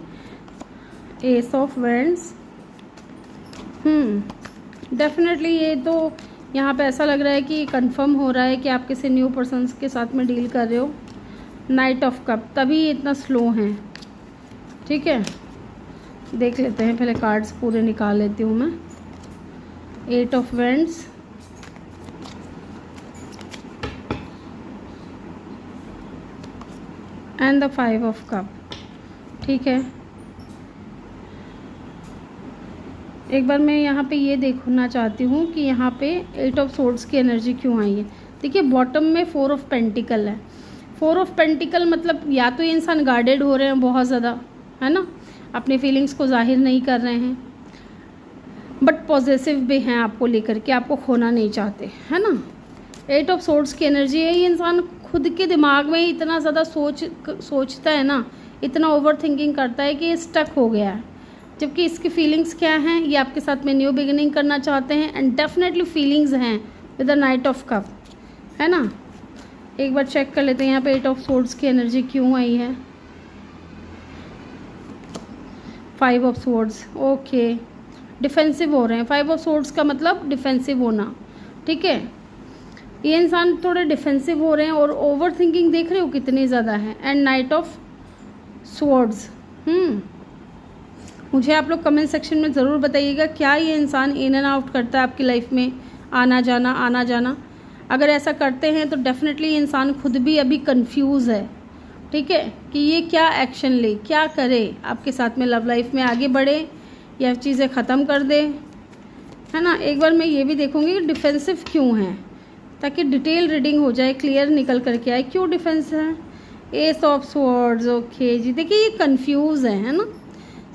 एस ऑफ वैंड्स, डेफिनेटली ये तो यहाँ पे ऐसा लग रहा है कि कंफर्म हो रहा है कि आप किसी न्यू पर्सन के साथ में डील कर रहे हो। नाइट ऑफ कप, तभी ये इतना स्लो हैं, ठीक है। देख लेते हैं, पहले कार्ड्स पूरे निकाल लेती हूँ मैं। 8 of wands, and the 5 of cup, ठीक है। एक बार मैं यहाँ पे ये देखना चाहती हूँ कि यहाँ पे 8 ऑफ सोर्ड्स की एनर्जी क्यों आई है। देखिए बॉटम में 4 ऑफ पेंटिकल है। 4 ऑफ पेंटिकल मतलब या तो ये इंसान गार्डेड हो रहे हैं बहुत ज़्यादा, है ना, अपनी फीलिंग्स को जाहिर नहीं कर रहे हैं, बट पॉजिटिव भी हैं आपको लेकर के, आपको खोना नहीं चाहते, है ना। 8 ऑफ सोर्ड्स की एनर्जी है। ये इंसान खुद के दिमाग में इतना ज़्यादा सोचता है ना, इतना ओवर थिंकिंग करता है कि ये स्टक हो गया है। जबकि इसकी फीलिंग्स क्या हैं, ये आपके साथ में न्यू बिगिनिंग करना चाहते हैं, एंड डेफिनेटली फीलिंग्स हैं with the night of cup, है ना। एक बार चेक कर लेते हैं यहाँ पे 8 ऑफ सोर्ड्स की एनर्जी क्यों आई है। 5 ऑफ सोर्ड्स, ओके, डिफेंसिव हो रहे हैं। 5 ऑफ सोर्ड्स का मतलब डिफेंसिव होना, ठीक है। ये इंसान थोड़े डिफेंसिव हो रहे हैं और ओवर थिंकिंग देख रहे हो कितनी ज़्यादा है। एंड नाइट ऑफ सोर्ड्स, मुझे आप लोग कमेंट सेक्शन में ज़रूर बताइएगा क्या ये इंसान इन एंड आउट करता है आपकी लाइफ में, आना जाना। अगर ऐसा करते हैं तो डेफिनेटली ये इंसान खुद भी अभी कंफ्यूज है, ठीक है, कि ये क्या एक्शन ले, क्या करे, आपके साथ में लव लाइफ में आगे बढ़े या चीज़ें ख़त्म कर दे, है ना। एक बार मैं ये भी देखूँगी कि डिफेंसिव क्यों है, ताकि डिटेल रीडिंग हो जाए, क्लियर निकल करके आए क्यों डिफेंस है। एस ऑफ स्वॉर्ड्स, ओके जी। देखिए ये कंफ्यूज है ना।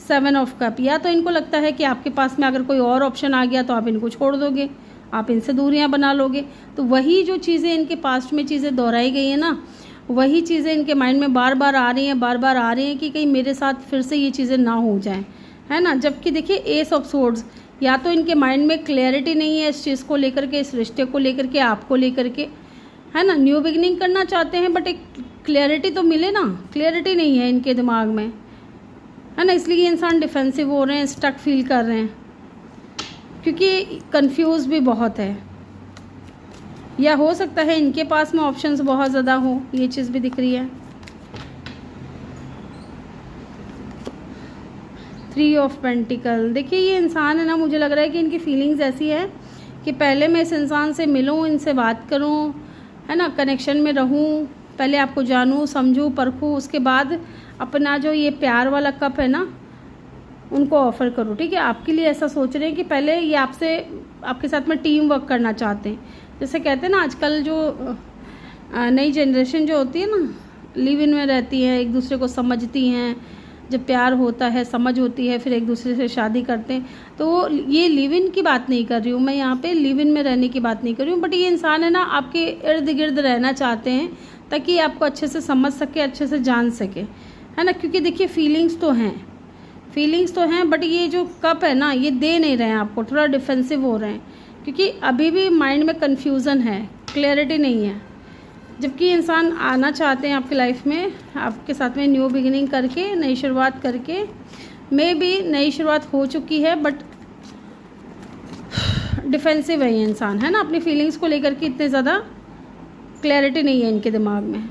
7 ऑफ कप, या तो इनको लगता है कि आपके पास में अगर कोई और ऑप्शन आ गया तो आप इनको छोड़ दोगे, आप इनसे दूरियां बना लोगे। तो वही जो चीज़ें इनके पास्ट में चीज़ें दोहराई गई हैं ना, वही चीज़ें इनके माइंड में बार बार आ रही हैं कि कहीं मेरे साथ फिर से ये चीज़ें ना हो जाएं, है ना। जबकि देखिए एस ऑफ स्वॉर्ड्स, या तो इनके माइंड में क्लैरिटी नहीं है इस चीज़ को लेकर के, इस रिश्ते को लेकर के, आपको लेकर के, है ना। न्यू बिगिनिंग करना चाहते हैं बट एक क्लैरिटी तो मिले ना, क्लैरिटी नहीं है इनके दिमाग में, है ना। इसलिए ये इंसान डिफेंसिव हो रहे हैं, स्टक फील कर रहे हैं, क्योंकि कंफ्यूज भी बहुत है। या हो सकता है इनके पास में ऑप्शंस बहुत ज़्यादा हो, ये चीज़ भी दिख रही है। 3 ऑफ पेंटिकल, देखिए ये इंसान है ना, मुझे लग रहा है कि इनकी फीलिंग्स ऐसी है कि पहले मैं इस इंसान से मिलूं, इनसे बात करूं, है ना, कनेक्शन में रहूं, पहले आपको जानूं, समझूं, परखूं, उसके बाद अपना जो ये प्यार वाला कप है ना उनको ऑफ़र करूं। ठीक है, आपके लिए ऐसा सोच रहे हैं कि पहले ये आपके साथ में टीम वर्क करना चाहते हैं। जैसे कहते हैं ना आजकल जो नई जनरेशन जो होती है ना, लिव इन में रहती है, एक दूसरे को समझती हैं, जब प्यार होता है, समझ होती है, फिर एक दूसरे से शादी करते हैं। तो ये लिव इन की बात नहीं कर रही हूँ मैं यहाँ पे, लिव इन में रहने की बात नहीं कर रही हूँ। बट ये इंसान है ना आपके इर्द गिर्द रहना चाहते हैं ताकि आपको अच्छे से समझ सके, अच्छे से जान सके, है ना। क्योंकि देखिए फीलिंग्स तो हैं बट ये जो कप है ना ये दे नहीं रहे हैं आपको, थोड़ा डिफेंसिव हो रहे हैं, क्योंकि अभी भी माइंड में कन्फ्यूज़न है, क्लैरिटी नहीं है। जबकि इंसान आना चाहते हैं आपकी लाइफ में, आपके साथ में न्यू बिगिनिंग करके, नई शुरुआत करके। मे बी नई शुरुआत हो चुकी है बट डिफेंसिव है ये इंसान, है ना। अपनी फीलिंग्स को लेकर के इतने ज़्यादा क्लैरिटी नहीं है इनके दिमाग में।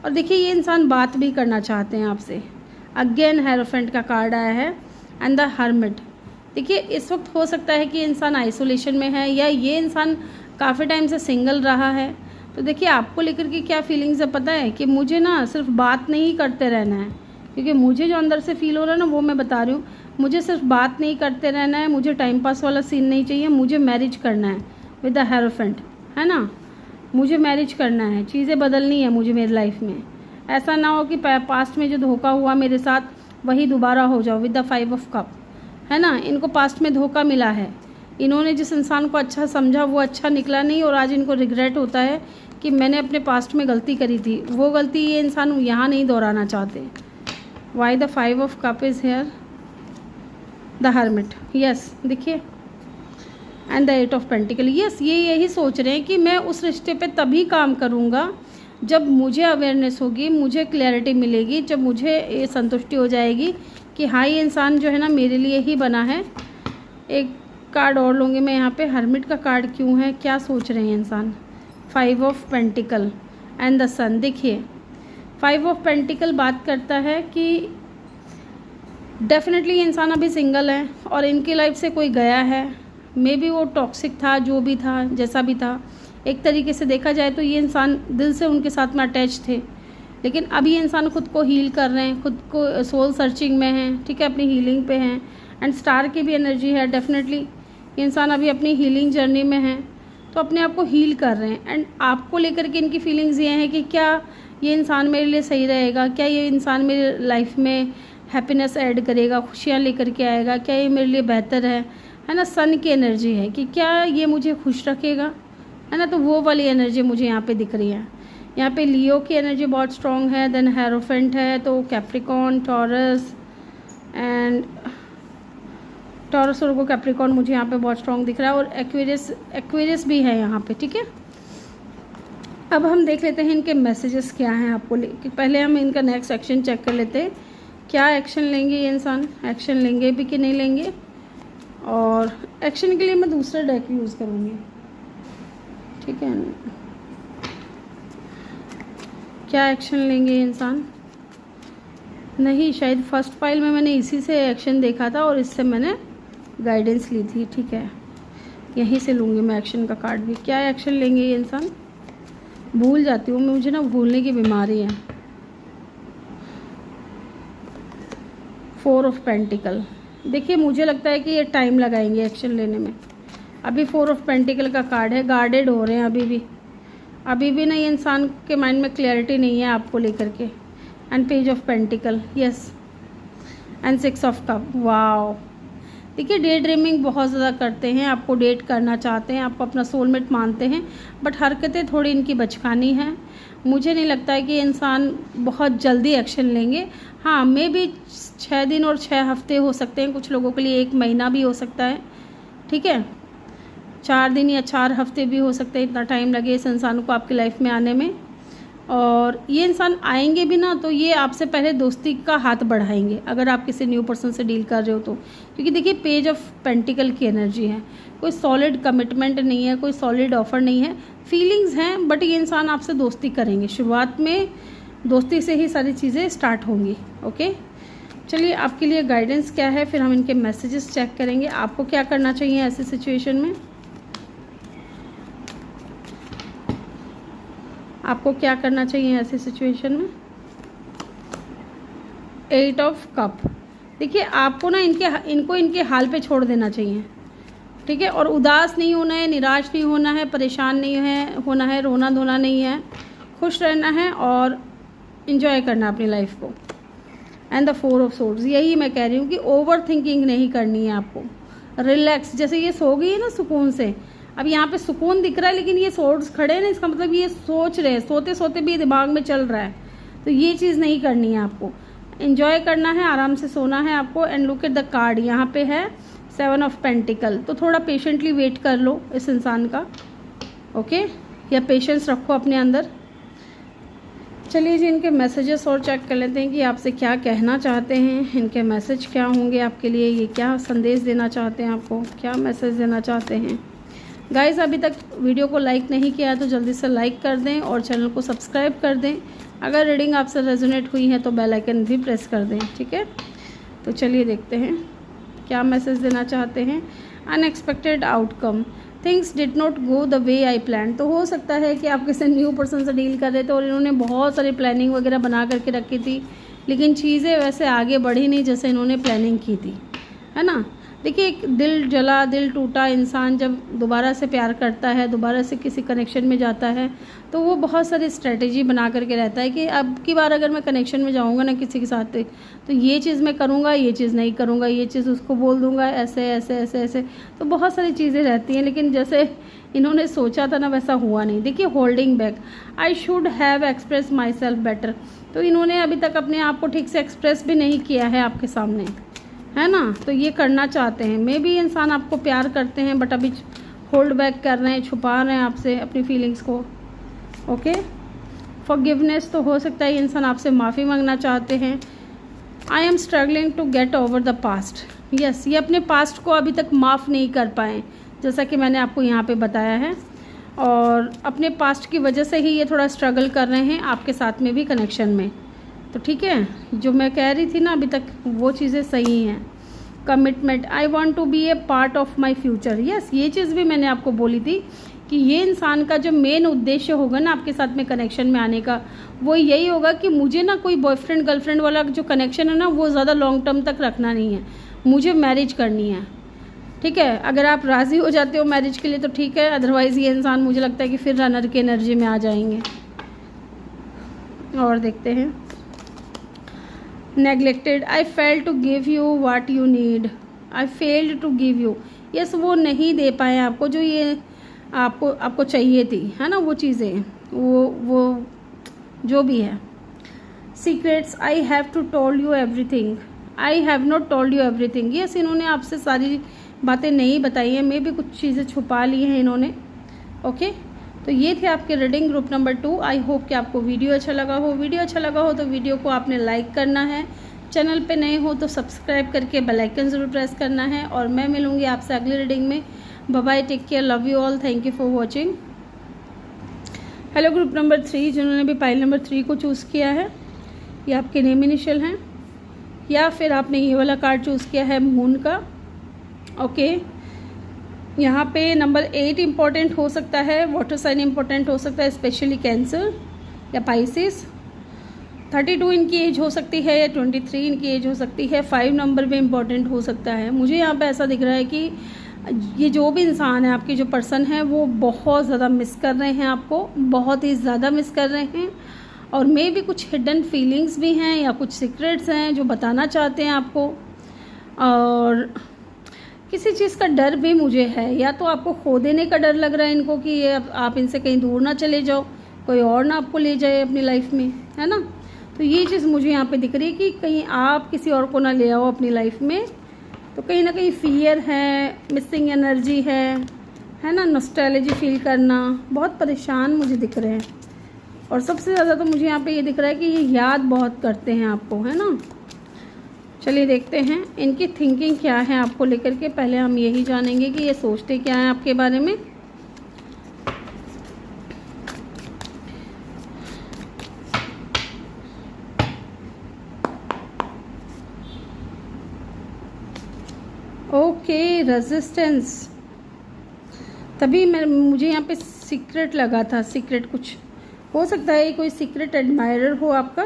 और देखिए ये इंसान बात भी करना चाहते हैं आपसे। अगेन हेरोफेंट का कार्ड आया है एंड द हर्मिट। देखिए इस वक्त हो सकता है कि इंसान आइसोलेशन में है, या ये इंसान काफ़ी टाइम से सिंगल रहा है। तो देखिए आपको लेकर के क्या फीलिंग्स है पता है, कि मुझे ना सिर्फ बात नहीं करते रहना है, क्योंकि मुझे जो अंदर से फील हो रहा है ना वो मैं बता रही हूँ। मुझे सिर्फ बात नहीं करते रहना है, मुझे टाइम पास वाला सीन नहीं चाहिए, मुझे मैरिज करना है विद द हेरोफेंट, है ना। मुझे मैरिज करना है, चीज़ें बदलनी है मुझे मेरी लाइफ में। ऐसा ना हो कि पास्ट में जो धोखा हुआ मेरे साथ वही दोबारा हो जाओ, विद द 5 ऑफ कप, है ना। इनको पास्ट में धोखा मिला है, इन्होंने जिस इंसान को अच्छा समझा वो अच्छा निकला नहीं, और आज इनको रिग्रेट होता है कि मैंने अपने पास्ट में गलती करी थी। वो गलती ये इंसान यहाँ नहीं दोहराना चाहते। Why the 5 of cup is here, the hermit, yes देखिए, and the 8 of pentacle, yes ये यही सोच रहे हैं कि मैं उस रिश्ते पे तभी काम करूँगा जब मुझे अवेयरनेस होगी, मुझे क्लैरिटी मिलेगी, जब मुझे ये संतुष्टि हो जाएगी कि हाँ ये इंसान जो है ना मेरे लिए ही बना है। एक कार्ड और लूँगी मैं यहाँ पे, हर्मिट का कार्ड क्यों है, क्या सोच रहे हैं इंसान। 5 ऑफ पेंटिकल एंड द सन। देखिए 5 ऑफ पेंटिकल बात करता है कि डेफिनेटली ये इंसान अभी सिंगल है और इनकी लाइफ से कोई गया है। मे बी वो टॉक्सिक था, जो भी था, जैसा भी था, एक तरीके से देखा जाए तो ये इंसान दिल से उनके साथ में अटैच थे। लेकिन अभी ये इंसान खुद को हील कर रहे हैं, खुद को सोल सर्चिंग में हैं, ठीक है, अपनी हीलिंग पे हैं। एंड स्टार की भी एनर्जी है, डेफिनेटली ये इंसान अभी अपनी हीलिंग जर्नी में है, तो अपने आप को हील कर रहे हैं। एंड आपको लेकर के इनकी फीलिंग्स ये हैं कि क्या ये इंसान मेरे लिए सही रहेगा, क्या ये इंसान मेरी लाइफ में हैप्पीनेस ऐड करेगा, खुशियाँ लेकर के आएगा, क्या ये मेरे लिए बेहतर है ना। सन की एनर्जी है कि क्या ये मुझे खुश रखेगा, है ना। तो वो वाली एनर्जी मुझे यहाँ पे दिख रही है। यहाँ पे लियो की एनर्जी बहुत स्ट्रॉन्ग है, देन हेरोफेंट है, तो कैप्रिकॉन, टॉरस एंड टॉरस और कैप्रिकॉन मुझे यहाँ पे बहुत स्ट्रॉन्ग दिख रहा है, और एक्वेरियस भी है यहाँ पे, ठीक है। अब हम देख लेते हैं इनके मैसेजेस क्या हैं आपको लेके। पहले हम इनका नेक्स्ट एक्शन चेक कर लेते हैं, क्या एक्शन लेंगे ये इंसान, एक्शन लेंगे भी कि नहीं लेंगे। और एक्शन के लिए मैं दूसरा डेक यूज़ करूँगी, ठीक है। क्या एक्शन लेंगे ये इंसान, नहीं शायद फर्स्ट फाइल में मैंने इसी से एक्शन देखा था और इससे मैंने गाइडेंस ली थी, ठीक है। यहीं से लूँगी मैं एक्शन का कार्ड भी। क्या एक्शन लेंगे ये इंसान, भूल जाती हूँ मैं, मुझे ना भूलने की बीमारी है। 4 ऑफ पेंटिकल, देखिए मुझे लगता है कि ये टाइम लगाएंगे एक्शन लेने में। अभी 4 ऑफ पेंटिकल का कार्ड है, गार्डेड हो रहे हैं अभी भी ना ये इंसान के माइंड में क्लैरिटी नहीं है आपको लेकर के। And page of pentacle, yes, and 6 of cup. Wow, देखिए डे ड्रीमिंग बहुत ज़्यादा करते हैं, आपको डेट करना चाहते हैं, आपको अपना सोलमेट मानते हैं, बट हरकतें थोड़ी इनकी बचकानी हैं। मुझे नहीं लगता है कि इंसान बहुत जल्दी एक्शन लेंगे। हाँ, मे भी 6 दिन और 6 हफ्ते हो सकते हैं, कुछ लोगों के लिए 1 महीना भी हो सकता है, ठीक है, 4 दिन या 4 हफ्ते भी हो सकते हैं, इतना टाइम लगे इस इंसान को आपकी लाइफ में आने में। और ये इंसान आएंगे भी ना तो ये आपसे पहले दोस्ती का हाथ बढ़ाएंगे, अगर आप किसी न्यू पर्सन से डील कर रहे हो तो, क्योंकि देखिए पेज ऑफ पेंटिकल की एनर्जी है, कोई सॉलिड कमिटमेंट नहीं है, कोई सॉलिड ऑफर नहीं है, फीलिंग्स हैं, बट ये इंसान आपसे दोस्ती करेंगे। शुरुआत में दोस्ती से ही सारी चीज़ें स्टार्ट होंगी। ओके, चलिए आपके लिए गाइडेंस क्या है, फिर हम इनके मैसेजेस चेक करेंगे। आपको क्या करना चाहिए ऐसी सिचुएशन में, आपको क्या करना चाहिए ऐसी सिचुएशन में। 8 ऑफ कप, देखिए आपको ना इनको इनके हाल पे छोड़ देना चाहिए, ठीक है, और उदास नहीं होना है, निराश नहीं होना है, परेशान नहीं होना है, रोना धोना नहीं है, खुश रहना है और इन्जॉय करना अपनी लाइफ को। एंड द 4 ऑफ सोर्ड्स, यही मैं कह रही हूँ कि ओवर थिंकिंग नहीं करनी है आपको, रिलैक्स, जैसे ये सो गई है ना सुकून से, अब यहाँ पे सुकून दिख रहा है लेकिन ये सोर्ड्स खड़े हैं ना, इसका मतलब ये सोच रहे हैं, सोते सोते भी दिमाग में चल रहा है, तो ये चीज़ नहीं करनी है आपको, एंजॉय करना है, आराम से सोना है आपको। And look at the card, यहाँ पे है 7 ऑफ पेंटिकल, तो थोड़ा पेशेंटली वेट कर लो इस इंसान का, ओके, या पेशेंस रखो अपने अंदर। चलिए जी इनके मैसेजेस और चेक कर लेते हैं कि आपसे क्या कहना चाहते हैं, इनके मैसेज क्या होंगे आपके लिए, ये क्या संदेश देना चाहते हैं, आपको क्या मैसेज देना चाहते हैं। गाइस अभी तक वीडियो को लाइक नहीं किया तो जल्दी से लाइक कर दें और चैनल को सब्सक्राइब कर दें। अगर रीडिंग आपसे रेजोनेट हुई है तो बेल आइकन भी प्रेस कर दें, ठीक है। तो चलिए देखते हैं क्या मैसेज देना चाहते हैं। Unexpected outcome, things did not go the way I plan, तो हो सकता है कि आप किसी न्यू पर्सन से डील कर रहे थे और इन्होंने बहुत सारी प्लानिंग वगैरह बना करके रखी थी, लेकिन चीज़ें वैसे आगे बढ़ी नहीं जैसे इन्होंने प्लानिंग की थी, है ना। देखिए एक दिल जला, दिल टूटा इंसान जब दोबारा से प्यार करता है, दोबारा से किसी कनेक्शन में जाता है, तो वो बहुत सारी स्ट्रेटेजी बना करके रहता है कि अब की बार अगर मैं कनेक्शन में जाऊंगा ना किसी के साथ तो ये चीज़ मैं करूँगा, ये चीज़ नहीं करूँगा, ये चीज़ उसको बोल दूँगा, ऐसे ऐसे ऐसे ऐसे, तो बहुत सारी चीज़ें रहती हैं, लेकिन जैसे इन्होंने सोचा था ना वैसा हुआ नहीं। देखिए holding back, I should have express my self better, तो इन्होंने अभी तक अपने आप को ठीक से एक्सप्रेस भी नहीं किया है आपके सामने, है ना, तो ये करना चाहते हैं। मे भी इंसान आपको प्यार करते हैं बट अभी होल्ड बैक कर रहे हैं, छुपा रहे हैं आपसे अपनी फीलिंग्स को, ओके। फॉरगिवनेस, तो हो सकता है इंसान आपसे माफ़ी मांगना चाहते हैं। I am struggling to get over the past, yes, ये अपने पास्ट को अभी तक माफ़ नहीं कर पाए, जैसा कि मैंने आपको यहाँ पे बताया है, और अपने पास्ट की वजह से ही ये थोड़ा स्ट्रगल कर रहे हैं आपके साथ में भी कनेक्शन में। तो ठीक है, जो मैं कह रही थी ना अभी तक वो चीज़ें सही हैं। Commitment, I want to be a part of my future, yes, ये चीज़ भी मैंने आपको बोली थी कि ये इंसान का जो मेन उद्देश्य होगा ना आपके साथ में कनेक्शन में आने का, वो यही होगा कि मुझे ना कोई बॉयफ्रेंड गर्लफ्रेंड वाला जो कनेक्शन है ना वो ज़्यादा लॉन्ग टर्म तक रखना नहीं है, मुझे मैरिज करनी है, ठीक है। अगर आप राज़ी हो जाते हो मैरिज के लिए तो ठीक है, अदरवाइज़ ये इंसान मुझे लगता है कि फिर रनर की एनर्जी में आ जाएंगे। और देखते हैं neglected, I fail to give you what you need, I failed to give you, yes, वो नहीं दे पाए आपको जो ये आपको चाहिए थी, है ना, वो चीज़ें, वो जो भी है। Secrets, I have to told you everything, I have not told you everything, yes, इन्होंने आपसे सारी बातें नहीं बताई हैं, मे भी कुछ चीज़ें छुपा ली हैं इन्होंने, ओके। तो ये थे आपके reading group number 2। I hope कि आपको वीडियो अच्छा लगा हो। वीडियो अच्छा लगा हो तो वीडियो को आपने लाइक करना है, चैनल पे नए हो तो सब्सक्राइब करके बेल आइकन ज़रूर प्रेस करना है, और मैं मिलूँगी आपसे अगली रीडिंग में। Bye bye, take care, love you all, thank you for watching. Hello group number 3, जिन्होंने भी पाइल नंबर 3 को चूज़ किया है, ये आपके नेम इनिशियल हैं, या फिर आपने ये वाला कार्ड चूज़ किया है मून का, ओके। यहाँ पे नंबर 8 इम्पॉर्टेंट हो सकता है, वाटर साइन इम्पॉर्टेंट हो सकता है, स्पेशली कैंसर या पाइसिस। 32 इनकी एज हो सकती है या 23 इनकी एज हो सकती है। 5 नंबर भी इम्पॉर्टेंट हो सकता है। मुझे यहाँ पे ऐसा दिख रहा है कि ये जो भी इंसान है, आपके जो पर्सन है, वो बहुत ज़्यादा मिस कर रहे हैं आपको, बहुत ही ज़्यादा मिस कर रहे हैं, और मे भी कुछ हिडन फीलिंग्स भी हैं या कुछ सीक्रेट्स हैं जो बताना चाहते हैं आपको। और किसी चीज़ का डर भी मुझे है, या तो आपको खो देने का डर लग रहा है इनको कि ये आप इनसे कहीं दूर ना चले जाओ, कोई और ना आपको ले जाए अपनी लाइफ में, है ना। तो ये चीज़ मुझे यहाँ पे दिख रही है कि कहीं आप किसी और को ना ले आओ अपनी लाइफ में। तो कहीं ना कहीं फियर है, मिसिंग एनर्जी है ना, नॉस्टैल्जी फील करना, बहुत परेशान मुझे दिख रहे हैं। और सबसे ज़्यादा तो मुझे यहाँ पे ये दिख रहा है कि ये याद बहुत करते हैं आपको, है ना। चलिए देखते हैं इनकी थिंकिंग क्या है आपको लेकर के। पहले हम यही जानेंगे कि ये सोचते क्या हैं आपके बारे में। Okay, resistance. तभी मुझे यहाँ पे सीक्रेट लगा था, सीक्रेट कुछ हो सकता है। कोई सीक्रेट एडमायरर हो आपका,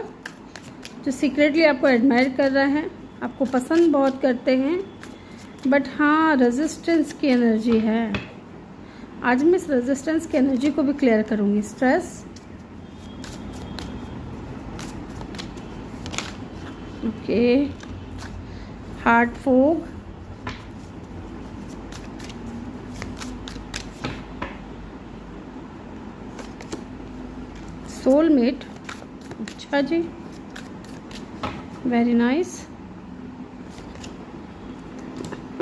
जो सीक्रेटली आपको एडमायर कर रहा है, आपको पसंद बहुत करते हैं। बट हाँ, रेजिस्टेंस की एनर्जी है। आज मैं इस रेजिस्टेंस की एनर्जी को भी क्लियर करूँगी। Stress, okay, heart fog, soulmate, अच्छा जी, वेरी नाइस,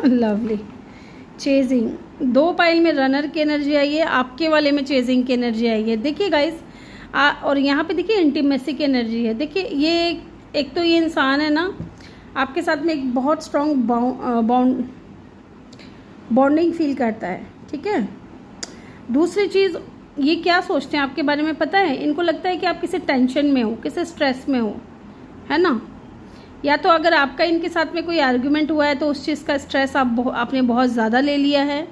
लवली, चेजिंग। दो पाइल में रनर की एनर्जी आई है, आपके वाले में चेजिंग की एनर्जी आई है। देखिए गाइस, और यहाँ पे देखिए इंटीमेसी की एनर्जी है। देखिए ये एक तो ये इंसान है ना आपके साथ में एक बहुत स्ट्रॉन्ग बॉन्डिंग फील करता है, ठीक है। दूसरी चीज़, ये क्या सोचते हैं आपके बारे में पता है? इनको लगता है कि आप किसी टेंशन में हो, किसी स्ट्रेस में हो, है ना। या तो अगर आपका इनके साथ में कोई आर्ग्यूमेंट हुआ है तो उस चीज़ का स्ट्रेस आपने बहुत ज़्यादा ले लिया है,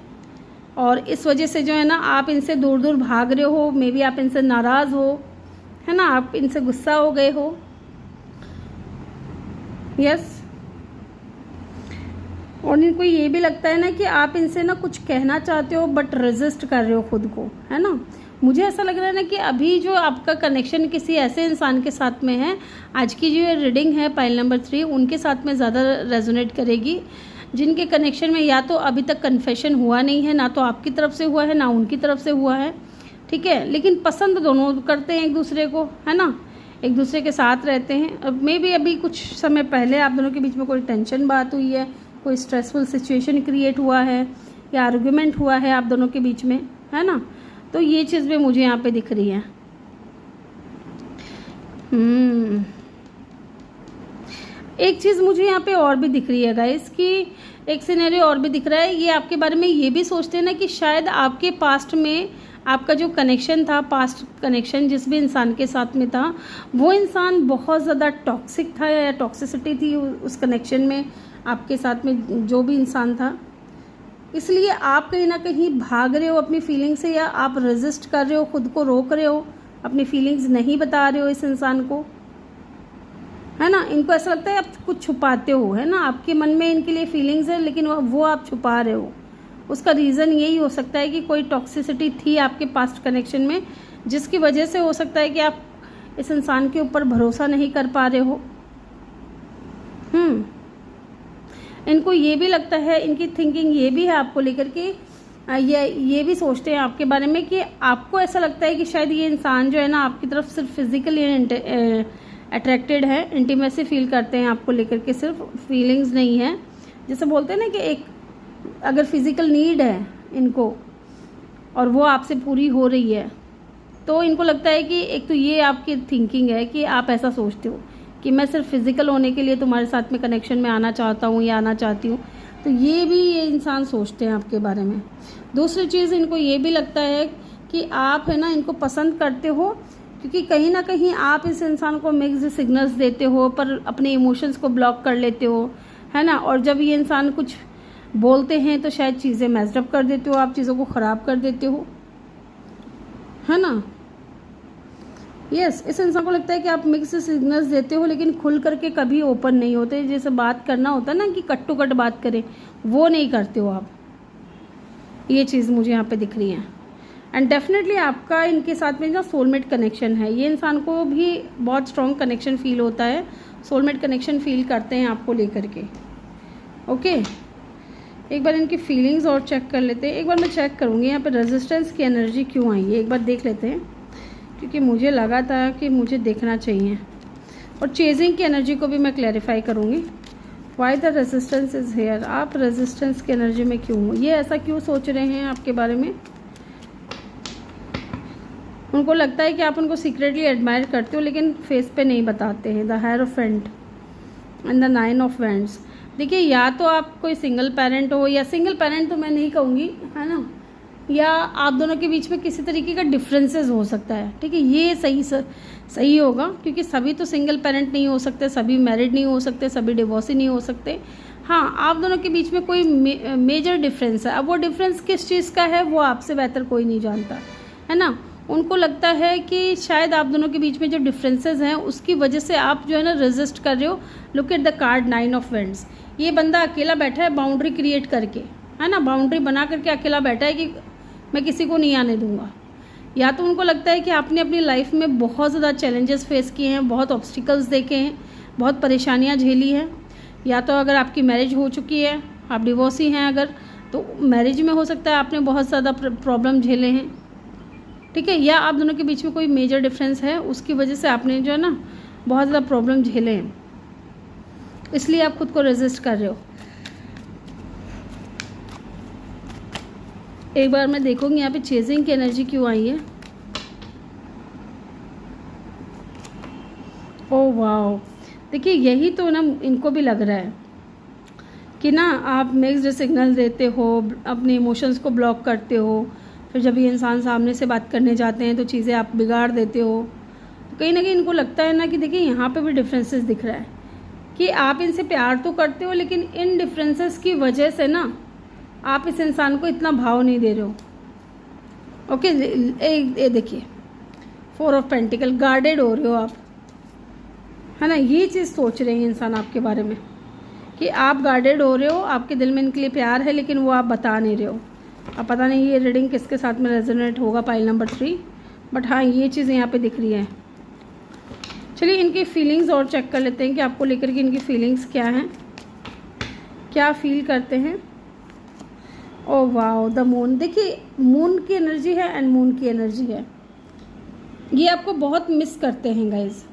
और इस वजह से जो है ना आप इनसे दूर दूर भाग रहे हो। मे बी आप इनसे नाराज़ हो, है ना, आप इनसे गुस्सा हो गए हो। यस, और इनको ये भी लगता है ना कि आप इनसे ना कुछ कहना चाहते हो बट रेजिस्ट कर रहे हो खुद को, है ना। मुझे ऐसा लग रहा है ना कि अभी जो आपका कनेक्शन किसी ऐसे इंसान के साथ में है, आज की जो रीडिंग है पाइल नंबर 3, उनके साथ में ज़्यादा रेजोनेट करेगी, जिनके कनेक्शन में या तो अभी तक कन्फेशन हुआ नहीं है, ना तो आपकी तरफ से हुआ है ना उनकी तरफ से हुआ है, ठीक है। लेकिन पसंद दोनों करते हैं एक दूसरे को, है ना, एक दूसरे के साथ रहते हैं। अब मे भी अभी कुछ समय पहले आप दोनों के बीच में कोई टेंशन बात हुई है, कोई स्ट्रेसफुल सिचुएशन क्रिएट हुआ है, या आर्गुमेंट हुआ है आप दोनों के बीच में, है ना। तो ये चीज़ भी मुझे यहाँ पे दिख रही है। एक चीज़ मुझे यहाँ पे और भी दिख रही है गाइस, कि एक सिनेरियो और भी दिख रहा है। ये आपके बारे में ये भी सोचते हैं ना कि शायद आपके पास्ट में आपका जो कनेक्शन था, पास्ट कनेक्शन जिस भी इंसान के साथ में था, वो इंसान बहुत ज़्यादा टॉक्सिक था या टॉक्सिसिटी थी उस कनेक्शन में आपके साथ में जो भी इंसान था। इसलिए आप कहीं ना कहीं भाग रहे हो अपनी फीलिंग से, या आप रेजिस्ट कर रहे हो, खुद को रोक रहे हो, अपनी फीलिंग्स नहीं बता रहे हो इस इंसान को, है ना। इनको ऐसा लगता है आप कुछ छुपाते हो, है ना, आपके मन में इनके लिए फीलिंग्स है लेकिन वो आप छुपा रहे हो। उसका रीज़न यही हो सकता है कि कोई टॉक्सिसिटी थी आपके पास्ट कनेक्शन में, जिसकी वजह से हो सकता है कि आप इस इंसान के ऊपर भरोसा नहीं कर पा रहे हो। इनको ये भी लगता है, इनकी थिंकिंग ये भी है आपको लेकर के, ये भी सोचते हैं आपके बारे में कि आपको ऐसा लगता है कि शायद ये इंसान जो है ना आपकी तरफ सिर्फ फिजिकली अट्रैक्टेड है, इंटीमेसी फील करते हैं आपको लेकर के, सिर्फ फीलिंग्स नहीं है। जैसे बोलते हैं ना कि एक अगर फिजिकल नीड है इनको और वो आपसे पूरी हो रही है, तो इनको लगता है कि एक तो ये आपकी थिंकिंग है कि आप ऐसा सोचते हो कि मैं सिर्फ फिजिकल होने के लिए तुम्हारे साथ में कनेक्शन में आना चाहता हूँ या आना चाहती हूँ। तो ये भी ये इंसान सोचते हैं आपके बारे में। दूसरी चीज़, इनको ये भी लगता है कि आप है ना इनको पसंद करते हो, क्योंकि कहीं ना कहीं आप इस इंसान को मिक्स्ड सिग्नल्स देते हो पर अपने इमोशंस को ब्लॉक कर लेते हो, है ना। और जब ये इंसान कुछ बोलते हैं तो शायद चीज़ें मैस्डअप कर देते हो, आप चीज़ों को ख़राब कर देते हो, है ना। यस, इस इंसान को लगता है कि आप मिक्स सिग्नल्स देते हो लेकिन खुल करके कभी ओपन नहीं होते। जैसे बात करना होता है ना कि कट टू कट बात करें, वो नहीं करते हो आप। ये चीज़ मुझे यहाँ पे दिख रही है। एंड डेफिनेटली आपका इनके साथ में ना सोलमेट कनेक्शन है। ये इंसान को भी बहुत स्ट्रॉन्ग कनेक्शन फील होता है, सोलमेट कनेक्शन फील करते हैं आपको लेकर के। ओके, एक बार इनकी फीलिंग्स और चेक कर लेते हैं। एक बार मैं चेक करूँगी यहाँ पे रेजिस्टेंस की एनर्जी क्यों आई है, एक बार देख लेते हैं, क्योंकि मुझे लगा था कि मुझे देखना चाहिए। और चेजिंग की एनर्जी को भी मैं क्लैरिफाई करूँगी। Why the resistance is here, आप रेजिस्टेंस की एनर्जी में क्यों हो, ये ऐसा क्यों सोच रहे हैं आपके बारे में। उनको लगता है कि आप उनको सीक्रेटली एडमायर करते हो लेकिन फेस पे नहीं बताते हैं। The hierophant and the 9 of wands. देखिए, या तो आप कोई सिंगल पेरेंट हो, या सिंगल पेरेंट तो मैं नहीं कहूँगी, है ना, या आप दोनों के बीच में किसी तरीके का डिफरेंसेस हो सकता है। ठीक है, ये सही होगा, क्योंकि सभी तो सिंगल पेरेंट नहीं हो सकते, सभी मैरिड नहीं हो सकते, सभी डिवोर्सी नहीं हो सकते। हाँ, आप दोनों के बीच में कोई मेजर डिफरेंस है। अब वो डिफरेंस किस चीज़ का है वो आपसे बेहतर कोई नहीं जानता, है ना। उनको लगता है कि शायद आप दोनों के बीच में जो डिफरेंसेस हैं उसकी वजह से आप जो है ना रेजिस्ट कर रहे हो। Look at the card 9 of wands. ये बंदा अकेला बैठा है बाउंड्री क्रिएट करके, है ना, बाउंड्री बना करके अकेला बैठा है कि मैं किसी को नहीं आने दूंगा। या तो उनको लगता है कि आपने अपनी लाइफ में बहुत ज़्यादा चैलेंजेस फेस किए हैं, बहुत ऑब्स्टिकल्स देखे हैं, बहुत परेशानियां झेली हैं। या तो अगर आपकी मैरिज हो चुकी है, आप डिवोर्सी हैं अगर, तो मैरिज में हो सकता है आपने बहुत ज़्यादा प्रॉब्लम झेले हैं। ठीक है, या आप दोनों के बीच में कोई मेजर डिफरेंस है, उसकी वजह से आपने जो है ना बहुत ज़्यादा प्रॉब्लम झेले हैं, इसलिए आप खुद को रेजिस्ट कर रहे हो। एक बार मैं देखूंगी यहाँ पे चेजिंग की एनर्जी क्यों आई है। ओह वाओ, देखिए यही तो ना इनको भी लग रहा है कि ना आप मिक्स्ड सिग्नल देते हो, अपने इमोशंस को ब्लॉक करते हो, फिर जब ये इंसान सामने से बात करने जाते हैं तो चीज़ें आप बिगाड़ देते हो। कहीं ना कहीं इनको लगता है ना कि देखिए यहाँ पे भी डिफरेंसेस दिख रहा है कि आप इनसे प्यार तो करते हो, लेकिन इन डिफरेंसेस की वजह से ना आप इस इंसान को इतना भाव नहीं दे रहे हो। ओके, ये देखिए 4 ऑफ पेंटिकल, गार्डेड हो रहे हो आप, है ना। ये चीज़ सोच रहे हैं इंसान आपके बारे में कि आप गार्डेड हो रहे हो, आपके दिल में इनके लिए प्यार है, लेकिन वो आप बता नहीं रहे हो। अब पता नहीं ये रीडिंग किसके साथ में रेजोनेट होगा, पाइल नंबर 3, बट हाँ ये चीज़ यहाँ पे दिख रही है। चलिए इनकी फीलिंग्स और चेक कर लेते हैं कि आपको लेकर के इनकी फीलिंग्स क्या हैं, क्या फील करते हैं। Oh wow, the moon. देखिए मून की एनर्जी है एंड मून की एनर्जी है। ये आपको बहुत मिस करते हैं गाइज।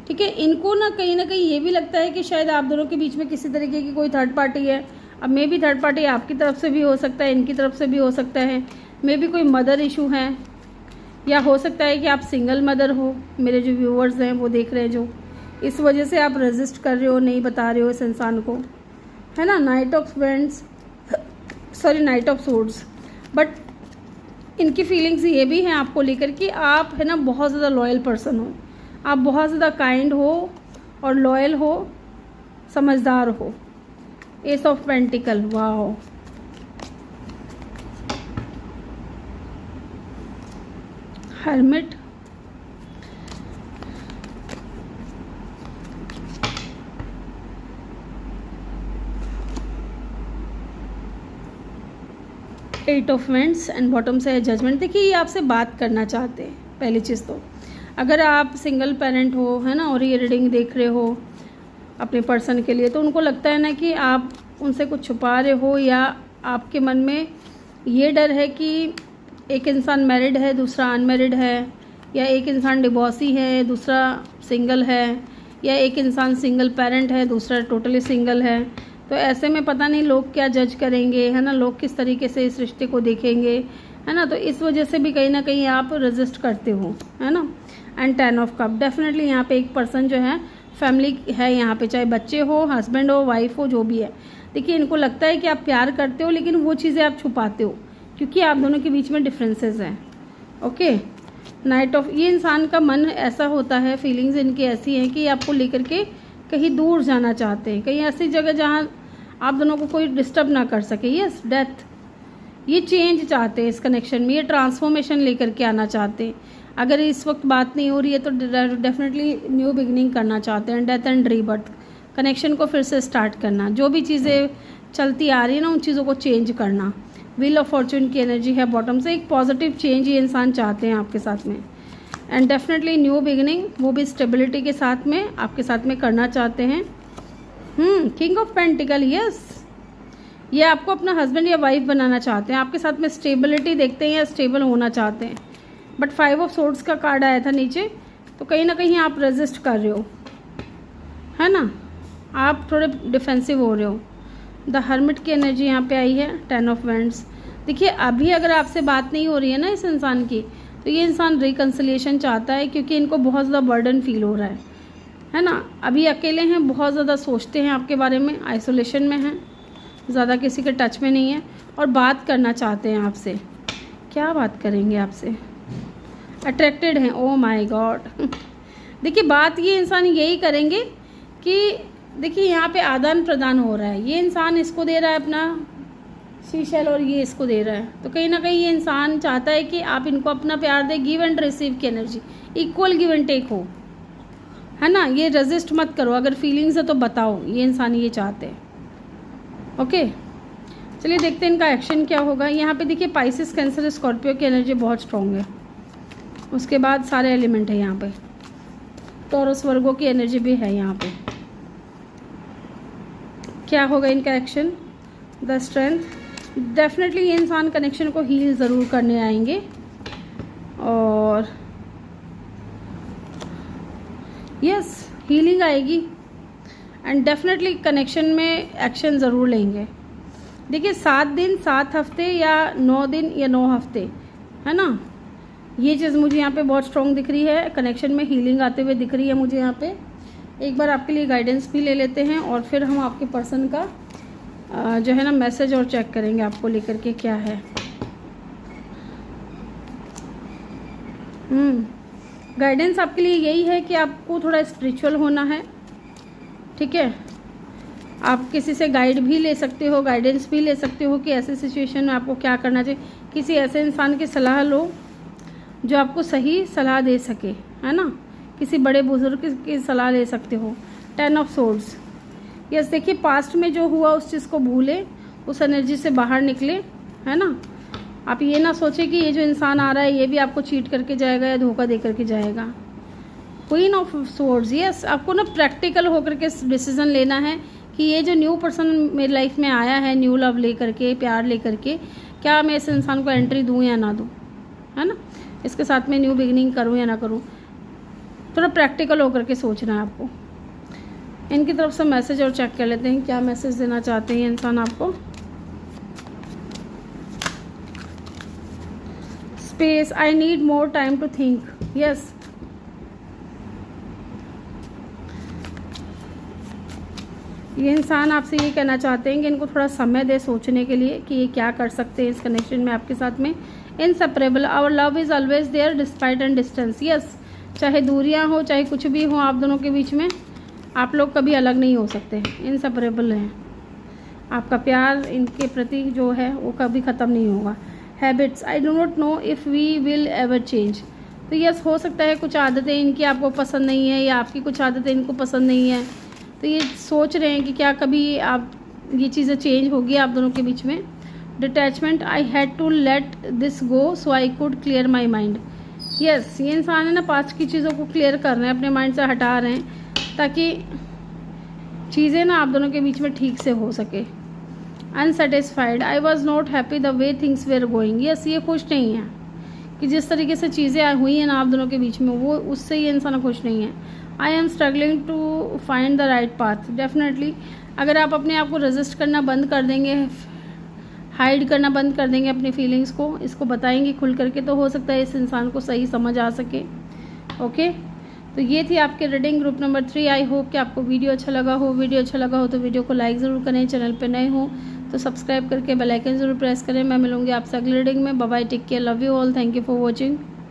ठीक है, इनको ना कहीं ये भी लगता है कि शायद आप दोनों के बीच में किसी तरीके की कोई थर्ड पार्टी है। अब मे भी थर्ड पार्टी आपकी तरफ से भी हो सकता है, इनकी तरफ से भी हो सकता है। मे भी कोई मदर इशू है, या हो सकता है कि आप सिंगल मदर हो। मेरे जो व्यूअर्स हैं वो देख रहे हैं, जो इस वजह से आप रेजिस्ट कर रहे हो, नहीं बता रहे हो इस इंसान को, है ना। Night of swords. बट इनकी फीलिंग्स ये भी हैं आपको लेकर कि आप है ना बहुत ज़्यादा लॉयल पर्सन हो, आप बहुत ज़्यादा काइंड हो और लॉयल हो, समझदार हो। Ace of pentacle, wow. Hermit, eight of wands and bottom से है जजमेंट। देखिए ये आपसे बात करना चाहते हैं। पहली चीज़ तो अगर आप सिंगल पेरेंट हो, है ना, और ये रीडिंग देख रहे हो अपने पर्सन के लिए, तो उनको लगता है ना कि आप उनसे कुछ छुपा रहे हो, या आपके मन में ये डर है कि एक इंसान मैरिड है दूसरा अनमैरिड है, या एक इंसान डिवोर्सी है दूसरा सिंगल है, या एक इंसान सिंगल पेरेंट है दूसरा टोटली सिंगल है। तो ऐसे में पता नहीं लोग क्या जज करेंगे, है ना, लोग किस तरीके से इस रिश्ते को देखेंगे, है ना। तो इस वजह से भी कहीं ना कहीं आप रेजिस्ट करते हो, है ना। एंड 10 ऑफ कप, डेफिनेटली यहाँ पे एक पर्सन जो है फैमिली है यहाँ पे, चाहे बच्चे हो, हस्बैंड हो, वाइफ हो, जो भी है। देखिए इनको लगता है कि आप प्यार करते हो, लेकिन वो चीज़ें आप छुपाते हो क्योंकि आप दोनों के बीच में डिफरेंसेस हैं। ओके, नाइट ऑफ, ये इंसान का मन ऐसा होता है, फीलिंग्स इनकी ऐसी हैं कि आपको लेकर के कहीं दूर जाना चाहते हैं, कहीं ऐसी जगह जहाँ आप दोनों को कोई डिस्टर्ब ना कर सके। यस, डेथ, ये चेंज चाहते हैं इस कनेक्शन में, ये ट्रांसफॉर्मेशन लेकर के आना चाहते हैं। अगर इस वक्त बात नहीं हो रही है तो डेफिनेटली न्यू बिगनिंग करना चाहते हैं, डेथ एंड रीबर्थ, कनेक्शन को फिर से स्टार्ट करना, जो भी चीज़ें चलती आ रही है ना उन चीज़ों को चेंज करना। व्हील ऑफ फॉर्चून की एनर्जी है बॉटम से। एक पॉजिटिव चेंज ये इंसान चाहते हैं आपके साथ में, एंड डेफिनेटली न्यू बिगिनिंग, वो भी स्टेबिलिटी के साथ में आपके साथ में करना चाहते हैं। किंग ऑफ पेंटिकल, यस, ये आपको अपना हस्बैंड या वाइफ बनाना चाहते हैं, आपके साथ में स्टेबिलिटी देखते हैं या स्टेबल होना चाहते हैं। बट 5 ऑफ सोर्ड्स का कार्ड आया था नीचे, तो कहीं ना कहीं आप रेजिस्ट कर रहे हो, है ना, आप थोड़े डिफेंसिव हो रहे हो। द हर्मिट की एनर्जी यहाँ पे आई है, 10 ऑफ वैंड्स। देखिए अभी अगर आपसे बात नहीं हो रही है ना इस इंसान की, तो ये इंसान रिकन्सिलिएशन चाहता है, क्योंकि इनको बहुत ज़्यादा बर्डन फील हो रहा है ना। अभी अकेले हैं, बहुत ज़्यादा सोचते हैं आपके बारे में, आइसोलेशन में हैं, ज़्यादा किसी के टच में नहीं है, और बात करना चाहते हैं आपसे। क्या बात करेंगे आपसे? अट्रैक्टेड हैं, ओ माय गॉड। देखिए बात ये इंसान यही करेंगे कि देखिए यहाँ पे आदान प्रदान हो रहा है, ये इंसान इसको दे रहा है अपना शीशल और ये इसको दे रहा है, तो कहीं ना कहीं ये इंसान चाहता है कि आप इनको अपना प्यार दे, गिव एंड रिसीव की energy, equal give and take हो, है ना। ये रेजिस्ट मत करो, अगर फीलिंग्स है तो बताओ, ये इंसान ये चाहते हैं। ओके चलिए देखते हैं इनका एक्शन क्या होगा। यहाँ पे देखिए पाइसिस, कैंसर, स्कॉर्पियो की एनर्जी बहुत स्ट्रॉन्ग है, उसके बाद सारे एलिमेंट है यहाँ पे, टॉरस, वर्गो की एनर्जी भी है यहाँ पे। क्या होगा इनका एक्शन? द स्ट्रेंथ, डेफिनेटली ये इंसान कनेक्शन को हील ज़रूर करने आएंगे, और यस हीलिंग आएगी, एंड डेफिनेटली कनेक्शन में एक्शन ज़रूर लेंगे। देखिए 7 दिन 7 हफ्ते या 9 दिन या 9 हफ्ते, है ना, ये चीज़ मुझे यहाँ पे बहुत स्ट्रॉन्ग दिख रही है, कनेक्शन में हीलिंग आते हुए दिख रही है मुझे यहाँ पे। एक बार आपके लिए गाइडेंस भी ले लेते हैं, और फिर हम आपके पर्सन का जो है ना मैसेज और चेक करेंगे आपको लेकर के क्या है। गाइडेंस आपके लिए यही है कि आपको थोड़ा स्पिरिचुअल होना है, ठीक है। आप किसी से गाइड भी ले सकते हो, गाइडेंस भी ले सकते हो कि ऐसे सिचुएशन में आपको क्या करना चाहिए। किसी ऐसे इंसान की सलाह लो जो आपको सही सलाह दे सके, है ना, किसी बड़े बुजुर्ग की सलाह ले सकते हो। 10 ऑफ सोर्ड्स, यस, देखिए पास्ट में जो हुआ उस चीज़ को भूले, उस एनर्जी से बाहर निकले, है ना। आप ये ना सोचें कि ये जो इंसान आ रहा है ये भी आपको चीट करके जाएगा या धोखा दे करके जाएगा। क्वीन ऑफ सोर्ड्स, यस, आपको ना प्रैक्टिकल होकर के डिसीजन लेना है कि ये जो न्यू पर्सन मेरी लाइफ में आया है, न्यू लव लेकर के, प्यार लेकर के, क्या मैं इस इंसान को एंट्री दूँ या ना दूँ, है ना, इसके साथ में न्यू बिगिनिंग करूँ या ना करूँ। थोड़ा प्रैक्टिकल होकर के सोचना है आपको। इनकी तरफ से मैसेज और चेक कर लेते हैं क्या मैसेज देना चाहते हैं इंसान आपको। Space, I need more time to think, yes, ये इंसान आपसे ये कहना चाहते हैं कि इनको थोड़ा समय दे सोचने के लिए कि ये क्या कर सकते हैं इस कनेक्शन में आपके साथ में। Inseparable, our love is always there despite and distance, yes, चाहे दूरियां हो चाहे कुछ भी हो आप दोनों के बीच में, आप लोग कभी अलग नहीं हो सकते, इनसेपरेबल हैं। आपका प्यार इनके प्रति जो है वो कभी ख़त्म नहीं होगा। Habits, I do not know if we will ever change, तो यस, हो सकता है कुछ आदतें इनकी आपको पसंद नहीं है या आपकी कुछ आदतें इनको पसंद नहीं है, तो ये सोच रहे हैं कि क्या कभी आप ये चीज़ें चेंज होगी आप दोनों के बीच में। Detachment, I had to let this go so I could clear my mind, yes, ये इंसान है ना पास्ट की चीज़ों को क्लियर कर रहे हैं, अपने माइंड से हटा रहे हैं ताकि चीज़ें ना आप दोनों के बीच में ठीक से हो सके। Unsatisfied, I was not happy the way things were going, yes, ये खुश नहीं है कि जिस तरीके से चीज़ें हुई हैं ना आप दोनों के बीच में, वो उससे ये इंसान खुश नहीं है। I am struggling to find the right path, definitely अगर आप अपने आप को रेजिस्ट करना बंद कर देंगे, हाइड करना बंद कर देंगे अपनी फीलिंग्स को, इसको बताएंगे खुल करके, तो हो सकता है इस इंसान को सही समझ आ सके। ओके, तो ये थी आपके reading group number 3। I hope कि आपको वीडियो अच्छा लगा हो। वीडियो अच्छा लगा हो तो वीडियो को लाइक ज़रूर करें, चैनल पे नए हो तो सब्सक्राइब करके बेल आइकन ज़रूर प्रेस करें। मैं मिलूंगी आपसे अगली रीडिंग में। Bye bye, take care, love you all, thank you for watching.